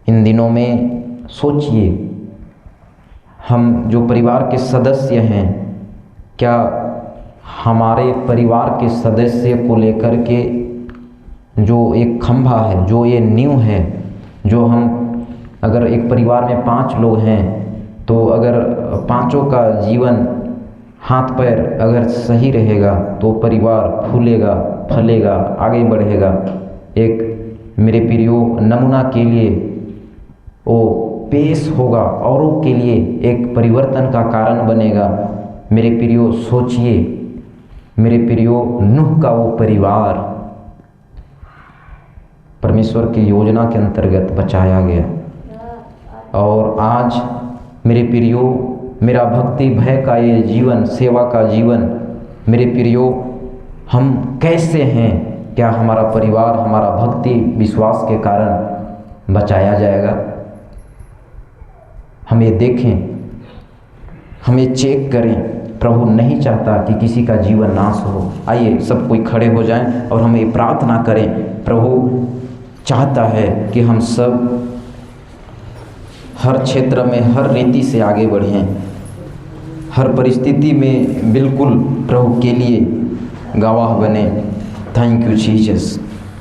इन दिनों में सोचिए, हम जो परिवार के सदस्य हैं, क्या हमारे परिवार के सदस्य को लेकर के जो एक खंभा है, जो ये नींव है, जो हम अगर एक परिवार में 5 लोग हैं तो अगर 5 का जीवन हाथ पैर अगर सही रहेगा तो परिवार फूलेगा, फलेगा, आगे बढ़ेगा। एक मेरे प्रियो, नमूना के लिए वो पेश होगा, औरों के लिए एक परिवर्तन का कारण बनेगा। मेरे प्रियो, सोचिए, मेरे प्रियो, नूह का वो परिवार परमेश्वर की योजना के अंतर्गत बचाया गया। और आज मेरे प्रियो, मेरा भक्ति भय का ये जीवन, सेवा का जीवन, मेरे प्रियो, हम कैसे हैं? क्या हमारा परिवार हमारा भक्ति विश्वास के कारण बचाया जाएगा? हम ये देखें, हम ये चेक करें। प्रभु नहीं चाहता कि किसी का जीवन नाश हो। आइए सब कोई खड़े हो जाएं और हम ये प्रार्थना करें। प्रभु चाहता है कि हम सब हर क्षेत्र में, हर रीति से आगे बढ़ें, हर परिस्थिति में बिल्कुल प्रभु के लिए गवाह बने। Thank you Jesus.